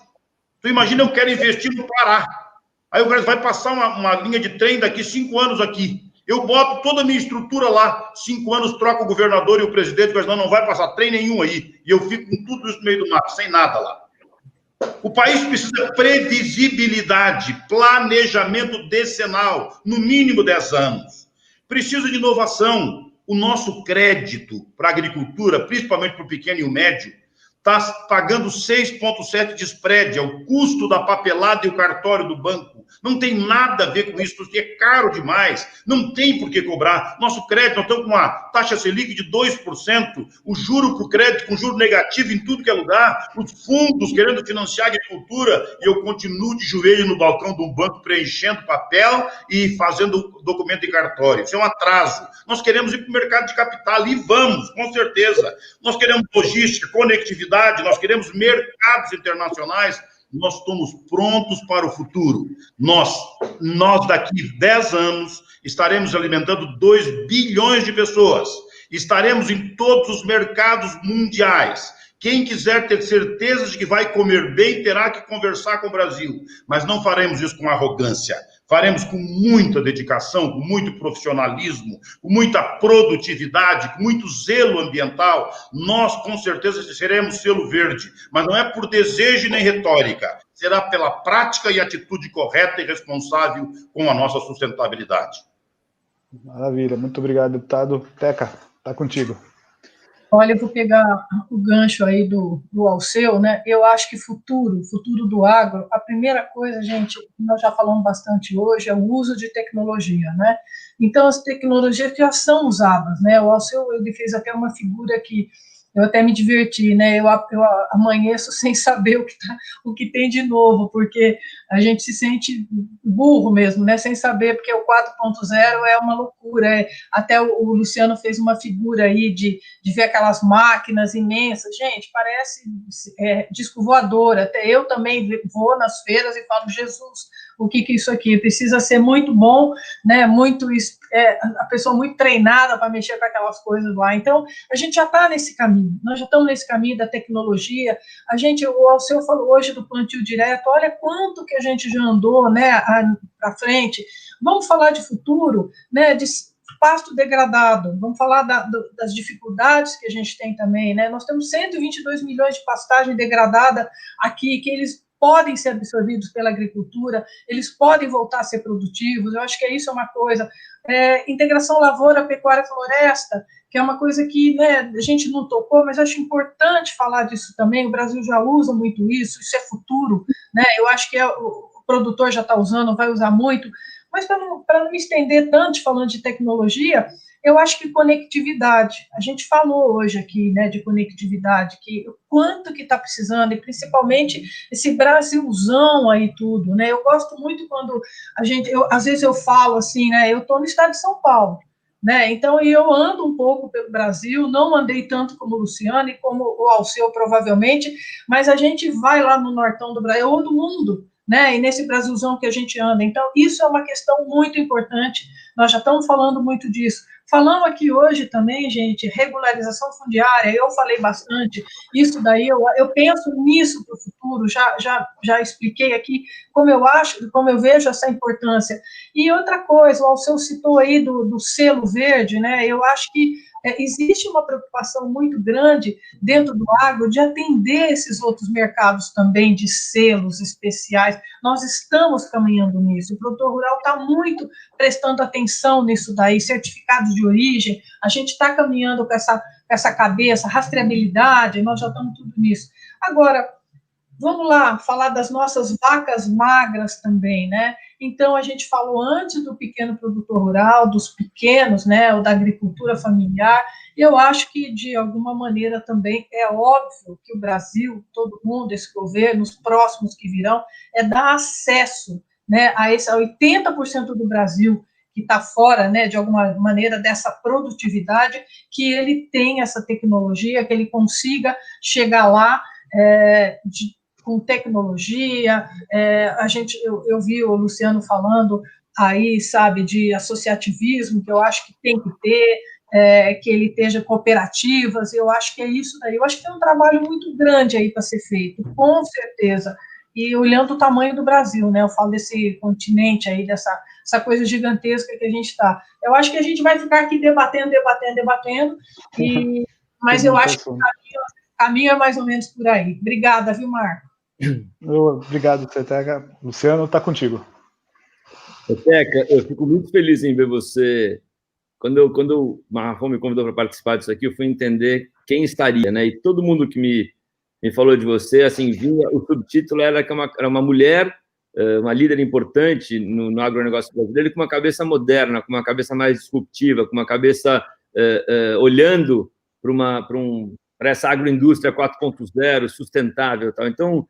Tu imagina, eu quero investir no Pará. Aí o cara vai passar uma linha de trem daqui 5 anos aqui. Eu boto toda a minha estrutura lá, 5 anos, troco o governador e o presidente, mas não vai passar trem nenhum aí. E eu fico com tudo isso no meio do mato, sem nada lá. O país precisa de previsibilidade, planejamento decenal, no mínimo 10 anos. Precisa de inovação. O nosso crédito para a agricultura, principalmente para o pequeno e o médio, está pagando 6,7 de spread, é o custo da papelada e o cartório do banco. Não tem nada a ver com isso, é caro demais, não tem por que cobrar. Nosso crédito, nós estamos com uma taxa Selic de 2%, o juro para o crédito com juro negativo em tudo que é lugar, os fundos querendo financiar a agricultura, e eu continuo de joelho no balcão de um banco preenchendo papel e fazendo documento em cartório. Isso é um atraso. Nós queremos ir para o mercado de capital, e vamos, com certeza. Nós queremos logística, conectividade, nós queremos mercados internacionais. Nós estamos prontos para o futuro. Nós daqui 10 anos, estaremos alimentando 2 bilhões de pessoas. Estaremos em todos os mercados mundiais. Quem quiser ter certeza de que vai comer bem, terá que conversar com o Brasil. Mas não faremos isso com arrogância. Faremos com muita dedicação, com muito profissionalismo, com muita produtividade, com muito zelo ambiental. Nós, com certeza, seremos selo verde, mas não é por desejo nem retórica. Será pela prática e atitude correta e responsável com a nossa sustentabilidade. Maravilha, muito obrigado, deputado. Teca, está contigo. Olha, eu vou pegar o gancho aí do Alceu, né? Eu acho que futuro do agro, a primeira coisa, gente, nós já falamos bastante hoje, é o uso de tecnologia, né? Então, as tecnologias já são usadas, né? O Alceu, ele fez até uma figura que eu até me diverti, né? Eu amanheço sem saber o que tem de novo, porque a gente se sente burro mesmo, né? Sem saber, porque o 4.0 é uma loucura. Até o Luciano fez uma figura aí de ver aquelas máquinas imensas. Gente, parece disco voador. Até eu também vou nas feiras e falo, Jesus, o que é isso aqui? Precisa ser muito bom, né? A pessoa muito treinada para mexer com aquelas coisas lá. Então, a gente já está nesse caminho. Nós já estamos nesse caminho da tecnologia. O Alceu falou hoje do plantio direto, olha quanto que a gente já andou, né, para frente. Vamos falar de futuro, né, de pasto degradado, vamos falar das dificuldades que a gente tem também, né, nós temos 122 milhões de pastagem degradada aqui, que eles podem ser absorvidos pela agricultura, eles podem voltar a ser produtivos. Eu acho que isso é uma coisa. Integração lavoura, pecuária, floresta, que é uma coisa que, né, a gente não tocou, mas eu acho importante falar disso também. O Brasil já usa muito isso é futuro, né? Eu acho que o produtor já está usando, vai usar muito, mas para não me estender tanto falando de tecnologia, eu acho que conectividade, a gente falou hoje aqui, né, de conectividade, que o quanto que está precisando, e principalmente esse Brasilzão aí tudo, né, eu gosto muito quando às vezes eu falo assim, né, eu estou no estado de São Paulo, né, então eu ando um pouco pelo Brasil, não andei tanto como o Luciano e como o Alceu provavelmente, mas a gente vai lá no nortão do Brasil, ou do mundo, né, e nesse Brasilzão que a gente anda, então isso é uma questão muito importante, nós já estamos falando muito disso. Falamos aqui hoje também, gente, regularização fundiária, eu falei bastante, isso daí, eu penso nisso para o futuro, já expliquei aqui como eu acho, como eu vejo essa importância. E outra coisa, o Alceu citou aí do selo verde, né, eu acho que existe uma preocupação muito grande dentro do agro de atender esses outros mercados também de selos especiais. Nós estamos caminhando nisso. O produtor rural está muito prestando atenção nisso daí, certificados de origem. A gente está caminhando com essa cabeça, rastreabilidade, nós já estamos tudo nisso. Agora, vamos lá, falar das nossas vacas magras também, né? Então, a gente falou antes do pequeno produtor rural, dos pequenos, né, ou da agricultura familiar, e eu acho que, de alguma maneira, também é óbvio que o Brasil, todo mundo, esse governo, os próximos que virão, dar acesso, né, a 80% do Brasil que está fora, né, de alguma maneira, dessa produtividade, que ele tem essa tecnologia, que ele consiga chegar lá com tecnologia, eu vi o Luciano falando aí, sabe, de associativismo, que eu acho que tem que ter, que ele esteja cooperativas, eu acho que é isso daí, eu acho que tem um trabalho muito grande aí para ser feito, com certeza, e olhando o tamanho do Brasil, né? Eu falo desse continente aí, dessa coisa gigantesca que a gente está. Eu acho que a gente vai ficar aqui debatendo, mas eu acho que o caminho é mais ou menos por aí. Obrigada, viu, Marco? Obrigado, Teca. Luciano, está contigo. Teca, eu fico muito feliz em ver você. Quando o Marrafon me convidou para participar disso aqui, eu fui entender quem estaria, né? E todo mundo que me falou de você, assim, vinha, o subtítulo era que era uma mulher, uma líder importante no agronegócio brasileiro, com uma cabeça moderna, com uma cabeça mais disruptiva, com uma cabeça olhando para essa agroindústria 4.0, sustentável, tal. Então,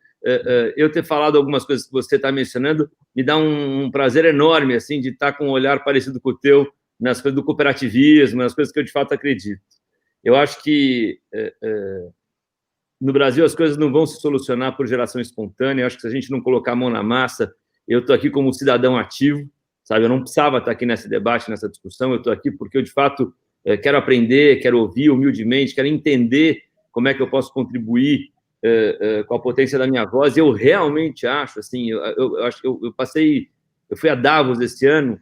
eu ter falado algumas coisas que você está mencionando me dá um prazer enorme, assim, de estar com um olhar parecido com o teu nas coisas do cooperativismo, nas coisas que eu de fato acredito. Eu acho que no Brasil as coisas não vão se solucionar por geração espontânea. Eu acho que se a gente não colocar a mão na massa, eu estou aqui como cidadão ativo, sabe? Eu não precisava estar aqui nesse debate, nessa discussão. Eu estou aqui porque eu de fato quero aprender, quero ouvir humildemente, quero entender como é que eu posso contribuir com a potência da minha voz. Eu realmente acho, assim, eu fui a Davos esse ano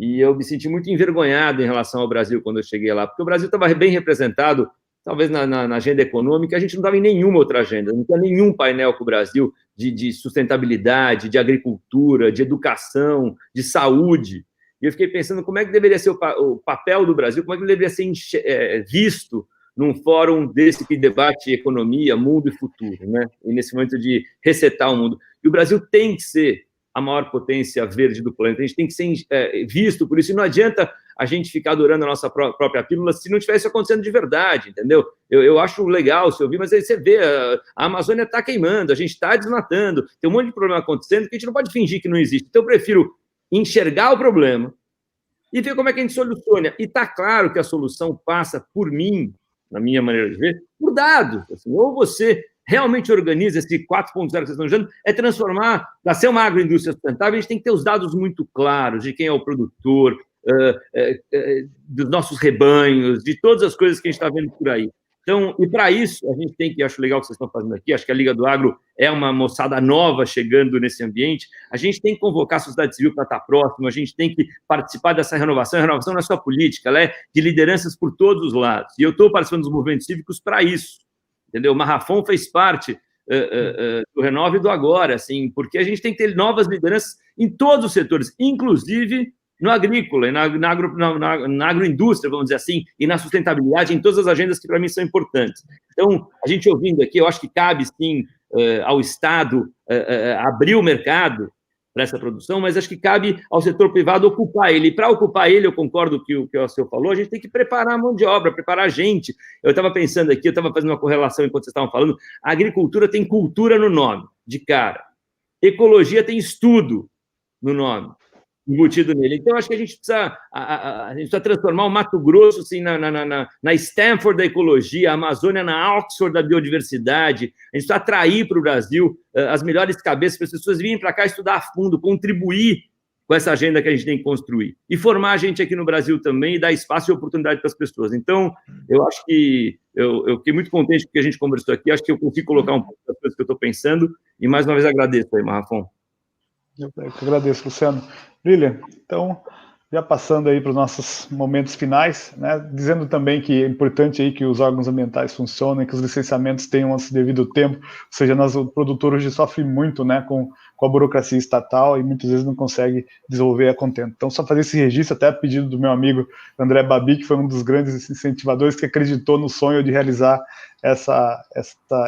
e eu me senti muito envergonhado em relação ao Brasil quando eu cheguei lá, porque o Brasil estava bem representado, talvez na agenda econômica, a gente não estava em nenhuma outra agenda, não tinha nenhum painel com o Brasil de sustentabilidade, de agricultura, de educação, de saúde. E eu fiquei pensando como é que deveria ser o papel do Brasil, como é que ele deveria ser visto num fórum desse que debate economia, mundo e futuro, né? E nesse momento de resetar o mundo. E o Brasil tem que ser a maior potência verde do planeta, a gente tem que ser visto por isso, e não adianta a gente ficar adorando a nossa própria pílula se não tivesse acontecendo de verdade, entendeu? Eu acho legal se ouvir, mas aí você vê, a Amazônia está queimando, a gente está desmatando, tem um monte de problema acontecendo que a gente não pode fingir que não existe. Então eu prefiro enxergar o problema e ver como é que a gente soluciona. E está claro que a solução passa por mim, na minha maneira de ver, por dados. Assim, ou você realmente organiza esse 4.0 que vocês estão usando, é transformar, para ser uma agroindústria sustentável, a gente tem que ter os dados muito claros de quem é o produtor, dos nossos rebanhos, de todas as coisas que a gente está vendo por aí. Então, e para isso, a gente tem que, acho legal o que vocês estão fazendo aqui, acho que a Liga do Agro é uma moçada nova chegando nesse ambiente, a gente tem que convocar a sociedade civil para estar próximo, a gente tem que participar dessa renovação. A renovação não é só política, ela é de lideranças por todos os lados, e eu estou participando dos movimentos cívicos para isso, entendeu? O Marrafon fez parte do Renove e do Agora, assim, porque a gente tem que ter novas lideranças em todos os setores, inclusive no agrícola, e na agroindústria, vamos dizer assim, e na sustentabilidade, em todas as agendas que para mim são importantes. Então, a gente ouvindo aqui, eu acho que cabe, sim, ao Estado abrir o mercado para essa produção, mas acho que cabe ao setor privado ocupar ele. E para ocupar ele, eu concordo com o que o senhor falou, a gente tem que preparar a mão de obra, preparar a gente. Eu estava pensando aqui, eu estava fazendo uma correlação enquanto vocês estavam falando, a agricultura tem cultura no nome, de cara. Ecologia tem estudo no nome, embutido nele. Então, acho que a gente precisa transformar o Mato Grosso assim, na Stanford da ecologia, a Amazônia na Oxford da biodiversidade. A gente precisa atrair para o Brasil as melhores cabeças para as pessoas virem para cá estudar a fundo, contribuir com essa agenda que a gente tem que construir. E formar a gente aqui no Brasil também e dar espaço e oportunidade para as pessoas. Então, eu acho que eu fiquei muito contente com o que a gente conversou aqui. Acho que eu consigo colocar um pouco das coisas que eu estou pensando. E, mais uma vez, agradeço aí, Marrafon. Eu que agradeço, Luciano. Lilian, então, já passando aí para os nossos momentos finais, né, dizendo também que é importante aí que os órgãos ambientais funcionem, que os licenciamentos tenham esse devido tempo, ou seja, o produtor hoje sofre muito, né, com a burocracia estatal e muitas vezes não consegue desenvolver a contento. Então, só fazer esse registro, até a pedido do meu amigo André Babi, que foi um dos grandes incentivadores que acreditou no sonho de realizar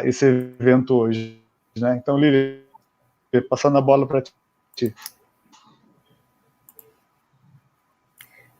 esse evento hoje, né. Então, Lilian, passando a bola para ti.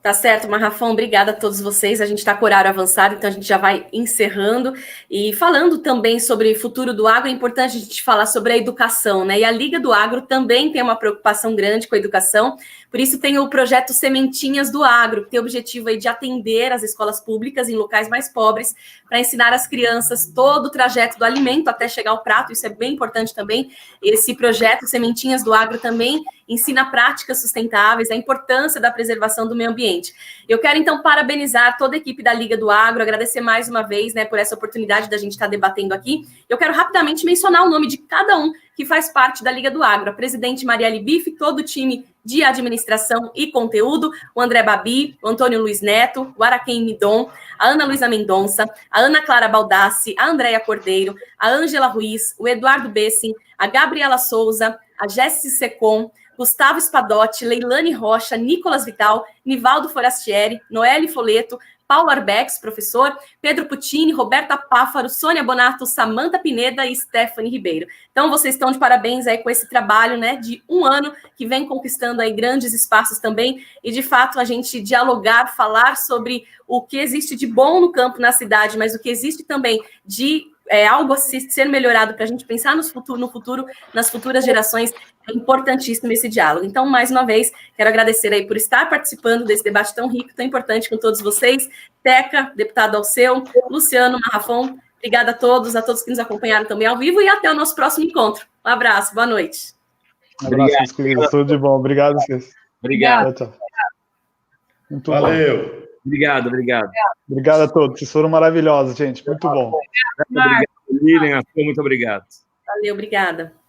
Tá certo, Marrafon, obrigada a todos vocês. A gente está com o horário avançado, então a gente já vai encerrando. E falando também sobre o futuro do agro, é importante a gente falar sobre a educação, né? E a Liga do Agro também tem uma preocupação grande com a educação, por isso tem o projeto Sementinhas do Agro, que tem o objetivo aí de atender as escolas públicas em locais mais pobres, para ensinar as crianças todo o trajeto do alimento até chegar ao prato. Isso é bem importante também. Esse projeto Sementinhas do Agro também ensina práticas sustentáveis, a importância da preservação do meio ambiente. Eu quero, então, parabenizar toda a equipe da Liga do Agro, agradecer mais uma vez, né, por essa oportunidade da gente estar debatendo aqui. Eu quero rapidamente mencionar o nome de cada um que faz parte da Liga do Agro. A presidente Marielle Bife, todo o time de administração e conteúdo, o André Babi, o Antônio Luiz Neto, o Araquém Midon, a Ana Luísa Mendonça, a Ana Clara Baldassi, a Andréia Cordeiro, a Ângela Ruiz, o Eduardo Bessin, a Gabriela Souza, a Jéssica Secom, Gustavo Spadotti, Leilane Rocha, Nicolas Vital, Nivaldo Forastieri, Noelle Foleto, Paulo Arbex, professor, Pedro Puccini, Roberta Páfaro, Sônia Bonato, Samanta Pineda e Stephanie Ribeiro. Então, vocês estão de parabéns aí com esse trabalho, né, de um ano, que vem conquistando aí grandes espaços também, e de fato a gente dialogar, falar sobre o que existe de bom no campo, na cidade, mas o que existe também de algo a ser melhorado para a gente pensar no futuro, nas futuras gerações, é importantíssimo esse diálogo. Então, mais uma vez, quero agradecer aí por estar participando desse debate tão rico, tão importante com todos vocês. Teca, deputado Alceu, Luciano, Marrafon, obrigada a todos que nos acompanharam também ao vivo e até o nosso próximo encontro. Um abraço, boa noite. Um abraço, meus queridos, tudo de bom. Obrigado a vocês. Obrigado. Tchau. Muito Valeu. Bom. Obrigado. Obrigado a todos, vocês foram maravilhosos, gente. Muito bom. Obrigado, Lilian. Muito obrigado. Valeu, obrigada.